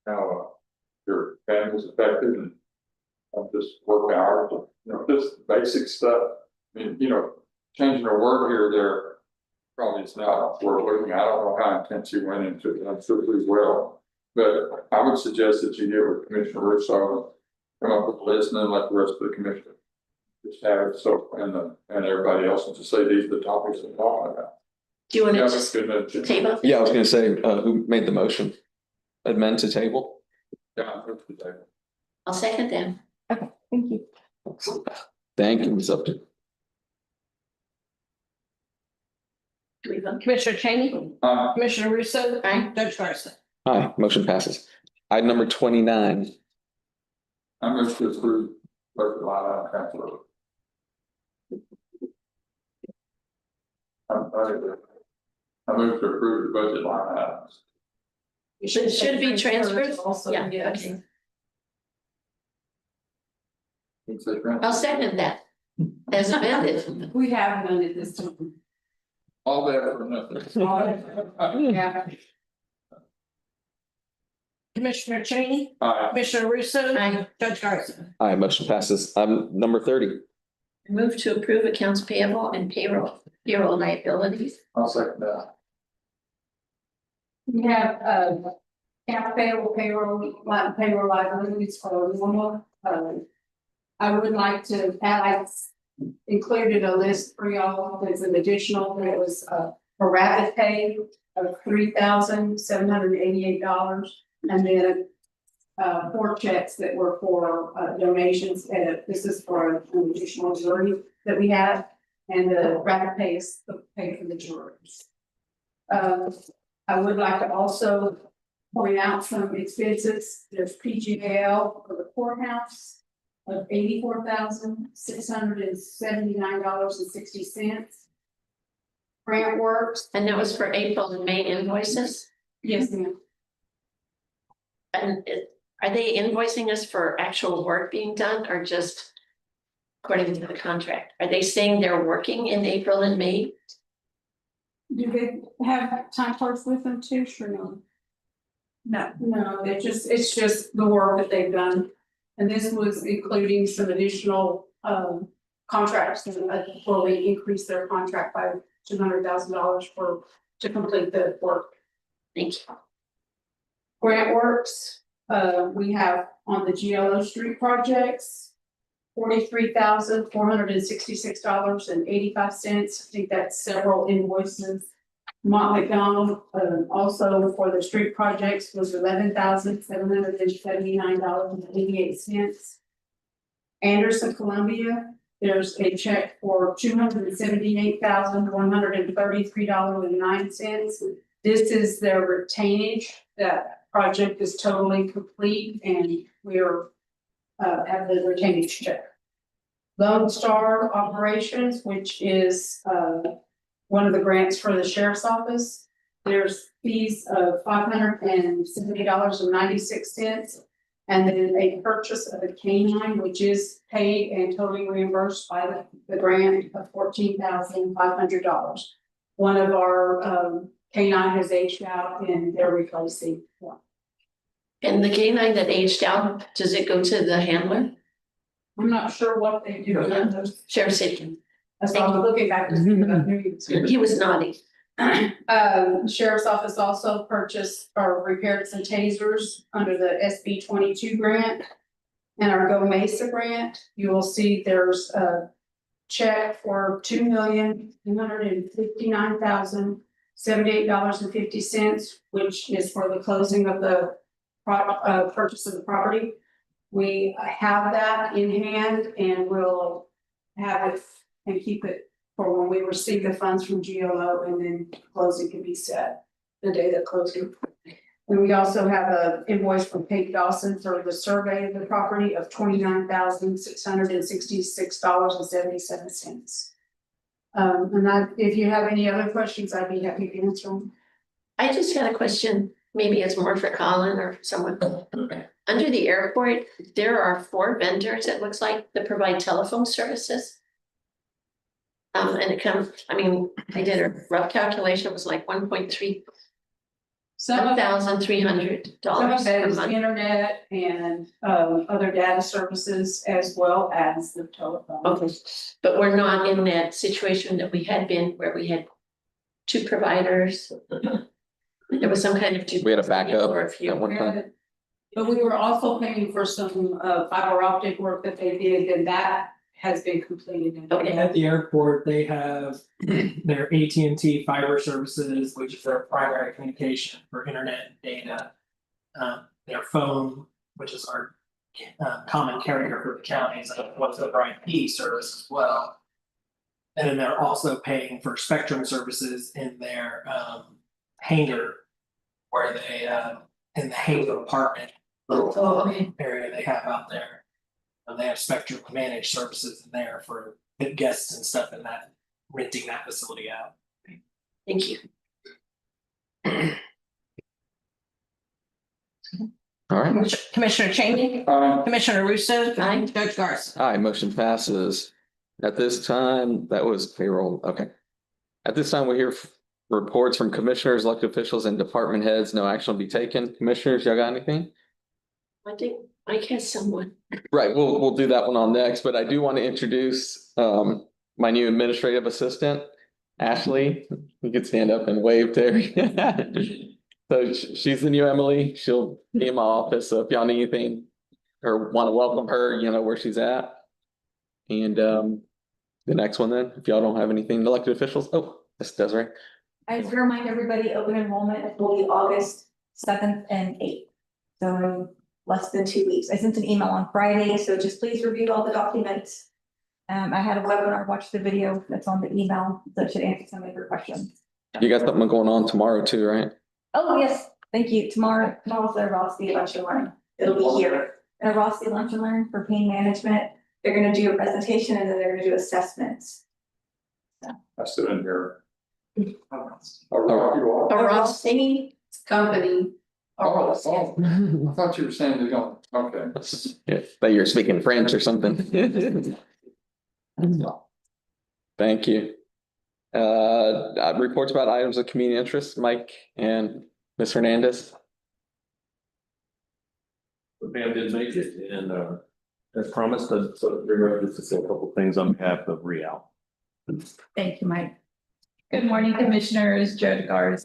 How your family's affected and. Just work hours, you know, just basic stuff. I mean, you know, changing a word here or there. Probably it's not worth looking. I don't know how intense you went into it, I'm sure as well. But I would suggest that you get with Commissioner Russo. Come up with a list and then let the rest of the commission. Just have it so, and everybody else and just say these are the topics we're talking about. Do you want Yeah, to that's just good. table? Yeah, I was gonna say, who made the motion? Amend to table? Yeah, that's the table. I'll second them. Okay, thank you. Thank you, Ms. Upton. Do we vote? Commissioner Cheney, Commissioner Russo, Aye. Judge Garza. Aye, motion passes. Item number 29. I'm going to approve. Budget line item transfer. I move to approve the budget line items. Should be transferred. Also, Yeah, yes. okay. It's a grant. I'll second that. As amended. We have amended this time. All that for nothing. Yeah. Commissioner Cheney, Aye. Commissioner Russo, I Judge Garza. Aye, motion passes. Number 30. move to approve accounts payable and payroll liabilities. I'll second that. We have, account payroll liabilities for normal, I would like to add, I included a list for y'all, there's an additional, there was, a rapid pay of $3,788, and then four checks that were for donations, and this is for an additional jury that we have, and the rapid pay is the pay for the juries. I would like to also point out some expenses. There's PGL for the courthouse of $84,679.60. Grant Works. And that was for April and May invoices? Yes, ma'am. And are they invoicing us for actual work being done or just according to the contract? Are they saying they're working in April and May? Do they have time cards with them too, sure no? No, it's just the work that they've done. And this was including some additional contracts before we increased their contract by $200,000 to complete the work. Thank you. Grant Works, we have on the GLO Street projects, $43,466.85. I think that's several invoices. Mont McDonald, also for the street projects was $11,779.88. Anderson Columbia, there's a check for $278,133.09. This is their retainage. That project is totally complete and we're have the retainage check. Lone Star Operations, which is one of the grants for the sheriff's office. There's fees of $570.96. And then a purchase of a canine, which is paid and totally reimbursed by the grant of $14,500. One of our canine has aged out and they're replacing one. And the canine that aged out, does it go to the handler? I'm not sure what they do. Sheriff Sidkin. That's why I was looking back to see if I knew. He was nodding. Sheriff's Office also purchased or repaired some tasers under the SB 22 grant. And our Go Mesa grant, you will see there's a check for $2,259,078.50, which is for the closing of the purchase of the property. We have that in hand and we'll have it and keep it for when we receive the funds from GLO, and then closing can be set the day that closing. And we also have an invoice from Pete Dawson for the survey of the property of $29,666.77. And if you have any other questions, I'd be happy to answer them. I just had a question, maybe it's more for Colin or someone. Under the airport, there are 4 vendors, it looks like, that provide telephone services. And it comes, I mean, I did a rough calculation, it was like $1,300 Some of that a is month. internet and other data services as well as the telephone. Okay, but we're not in that situation that we had been where we had 2 providers. There was some kind of. We had a backup Or a few. at one time. But we were also paying for some fiber optic work that they did, and that has been completed. Okay. At the airport, they have their AT&T fiber services, which is their primary communication for internet and data. Their phone, which is our common carrier for the counties, what's over IP service as well. And then they're also paying for Spectrum services in their hangar, where they in the hangar apartment area they have out there. They have Spectrum managed services in there for guests and stuff in that, renting that facility out. Thank you. All right. Commissioner Cheney, Commissioner Russo, Aye. Judge Garza. Aye, motion passes. At this time, that was payroll, okay. At this time, we hear reports from commissioners, elected officials, and department heads. No action will be taken. Commissioners, y'all got anything? I think Mike has someone. Right, we'll do that one on next, but I do want to introduce my new administrative assistant, Ashley. You could stand up and wave, Terry. So she's the new Emily. She'll be in my office, so if y'all need anything or want to welcome her, you know where she's at. And the next one then, if y'all don't have anything, elected officials, oh, that's Desiree. I just remind everybody, open enrollment will be August 7th and 8th. So less than 2 weeks. I sent an email on Friday, so just please review all the documents. I had a webinar, watch the video that's on the email that should answer some of your questions. You got something going on tomorrow too, right? Oh, yes, thank you. Tomorrow's the Rossi Lunch and Learn. It'll be here. A Rossi Lunch and Learn for pain management. They're gonna do a presentation and then they're gonna do assessments. I sit in here. A Rossi company Oh, I thought you were saying they're going, okay. Yeah, but you're speaking French or something. Thank you. Reports about items of community interest, Mike and Ms. Hernandez. Pam did make it, and as promised, I'd sort of bring up just to say a couple things on behalf of Real. Thank you, Mike. Good morning, Commissioners, Joe DeGars,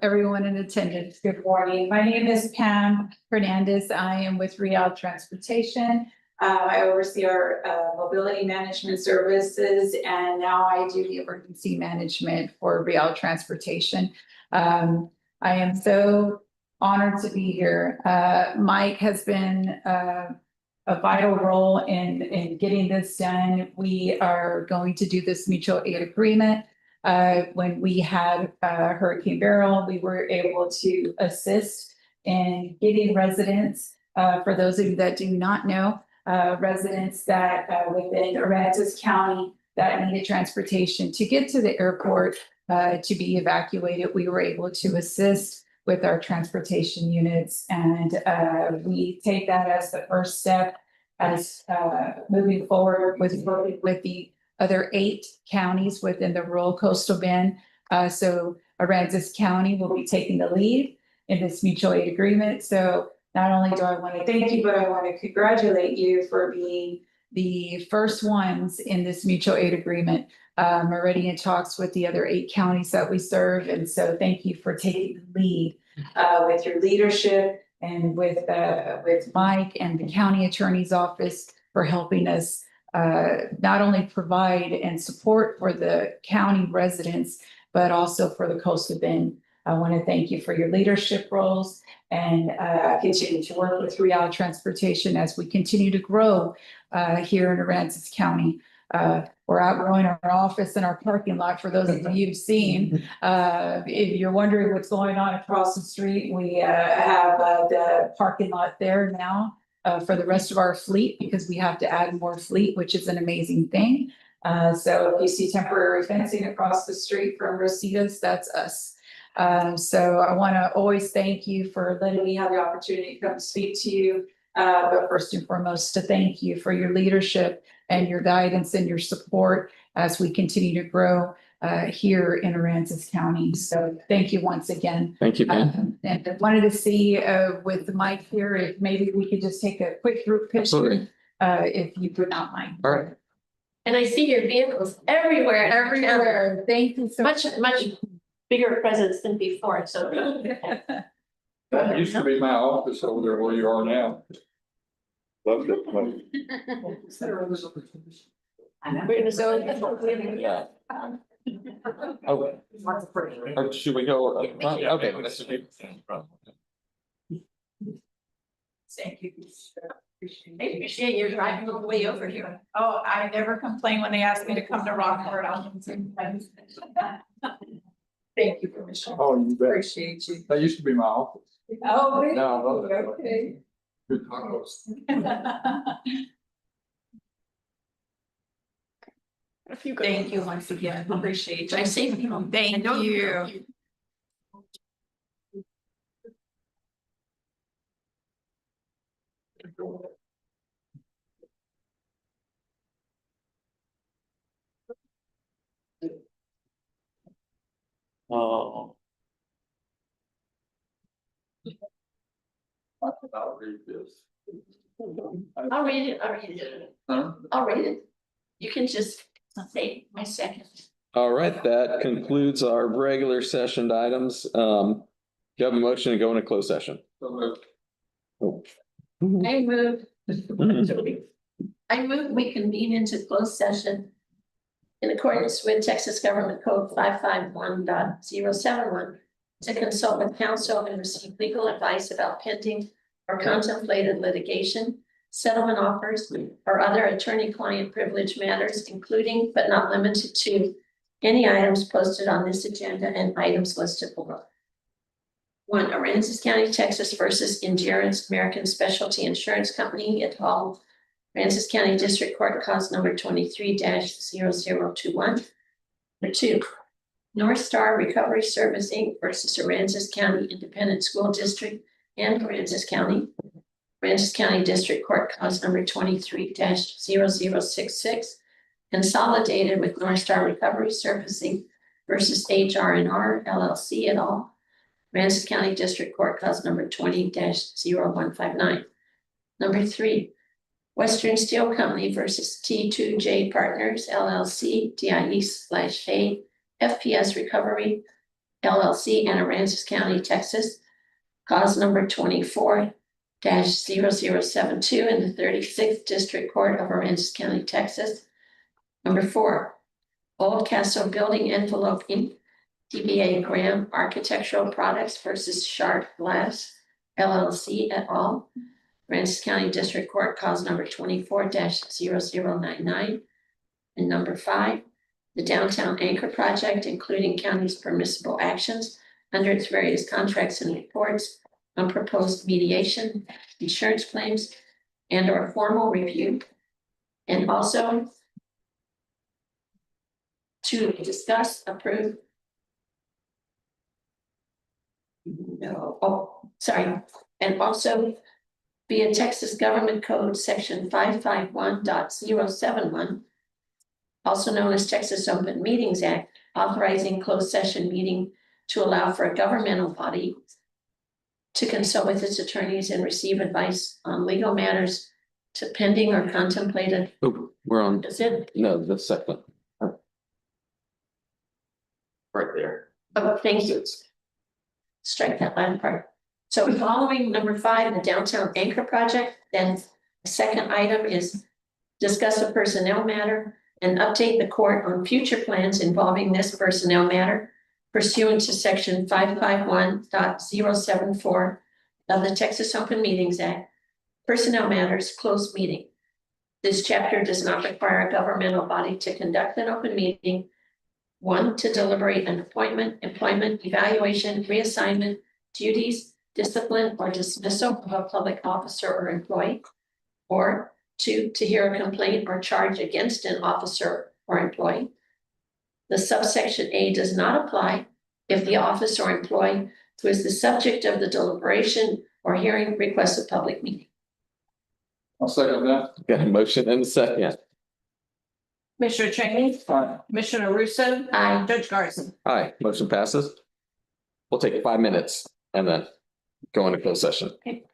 everyone in attendance. Good morning. My name is Pam Hernandez. I am with Real Transportation. I oversee our mobility management services, and now I do the emergency management for Real Transportation. I am so honored to be here. Mike has been a vital role in getting this done. We are going to do this mutual aid agreement. When we had Hurricane Beryl, we were able to assist in getting residents, for those of you that do not know, residents that within Aransas County that needed transportation to get to the airport to be evacuated. We were able to assist with our transportation units, and we take that as the first step as moving forward with the other 8 counties within the rural coastal bend. So Aransas County will be taking the lead in this mutual aid agreement. So not only do I want to thank you, but I want to congratulate you for being the first ones in this mutual aid agreement. I'm already in talks with the other 8 counties that we serve. And so thank you for taking the lead with your leadership and with Mike and the county attorney's office for helping us not only provide and support for the county residents, but also for the coastal bend. I want to thank you for your leadership roles and continue to work with Real Transportation as we continue to grow here in Aransas County. We're outgrowing our office and our parking lot. For those of you who've seen, if you're wondering what's going on across the street, we have the parking lot there now for the rest of our fleet, because we have to add more fleet, which is an amazing thing. So if you see temporary fencing across the street from Rosita's, that's us. So I want to always thank you for letting me have the opportunity to come speak to you. But first and foremost, to thank you for your leadership and your guidance and your support as we continue to grow here in Aransas County. So thank you once again. Thank you, Pam. And I wanted to see with Mike here, if maybe we could just take a quick group picture, Absolutely. If you would not mind. All right. And I see your vehicles everywhere. Everywhere. Thank you so much. Much bigger presence than before, so. That used to be my office over there where you are now. Loved it. We're gonna go. Yeah. Oh, or should we go? Okay. Let's do- Thank you. I appreciate your driving all the way over here. Oh, I never complain when they ask me to come to Rockford. Thank you, Commissioner. Oh, you bet. Appreciate you. That used to be my office. Oh, really? No, I love it. Okay. Good tacos. Thank you once again. Appreciate you. Drive safely home. Thank you. Oh. I'll read this. I'll read it, I'll read it. Huh? I'll read it. You can just say my second. All right, that concludes our regular session items. Do you have a motion to go into closed session? So Oh. I move we convene into closed session in accordance with Texas Government Code 551.071 to consult with counsel and receive legal advice about pending or contemplated litigation, settlement offers, or other attorney-client privilege matters, including but not limited to any items posted on this agenda and items listed below. 1, Aransas County, Texas versus Endurance American Specialty Insurance Company et al. Aransas County District Court cause number 23-0021. Number 2, North Star Recovery Service Inc. versus Aransas County Independent School District and Aransas County. Aransas County District Court cause number 23-0066, consolidated with North Star Recovery Servicing versus HR&R LLC et al. Aransas County District Court cause number 20-0159. Number 3, Western Steel Company versus T2J Partners LLC, DIE/A, FPS Recovery LLC, and Aransas County, Texas. Cause number 24-0072 in the 36th District Court of Aransas County, Texas. Number 4, Old Castle Building Envelope Inc., DBA Graham Architectural Products versus Sharp Glass LLC et al. Aransas County District Court cause number 24-0099. And number 5, the Downtown Anchor Project, including county's permissible actions under its various contracts and reports on proposed mediation, insurance claims, and or formal review. And also to discuss, approve. And also via Texas Government Code Section 551.071, also known as Texas Open Meetings Act, authorizing closed session meeting to allow for a governmental body to consult with its attorneys and receive advice on legal matters to pending or contemplated. Oh, we're on, Is it? no, the second. Right there. Oh, thank you. Strike that last part. So following number 5, the Downtown Anchor Project, then the second item is discuss a personnel matter and update the court on future plans involving this personnel matter pursuant to section 551.074 of the Texas Open Meetings Act. Personnel matters, closed meeting. This chapter does not require a governmental body to conduct an open meeting. 1, to deliberate an appointment, employment, evaluation, reassignment, duties, discipline, or dismissal of a public officer or employee. Or 2, to hear a complaint or charge against an officer or employee. The subsection A does not apply if the officer or employee who is the subject of the deliberation or hearing requests a public meeting. I'll second that. Got a motion and a second. Commissioner Cheney. Commissioner Russo. Aye. Judge Garrison. Aye, motion passes. We'll take 5 minutes and then go into closed session. Okay.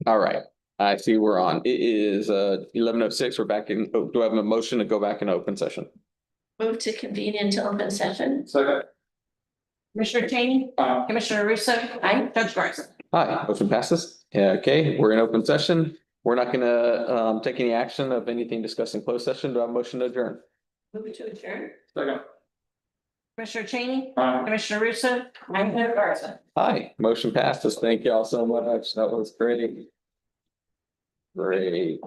All right, I see we're on. It is 11:06. We're back in, oh, do I have a motion to go back in open session? Move to convene into open session. Second. Commissioner Cheney, Commissioner Russo, Judge Garza. Hi, motion passes. Yeah, okay, we're in open session. We're not gonna take any action of anything discussed in closed session. Do I have a motion to adjourn? Move to adjourn. Second. Commissioner Cheney, Commissioner Russo, Judge Garza. Hi, motion passes. Thank you all so much. That was great. Great.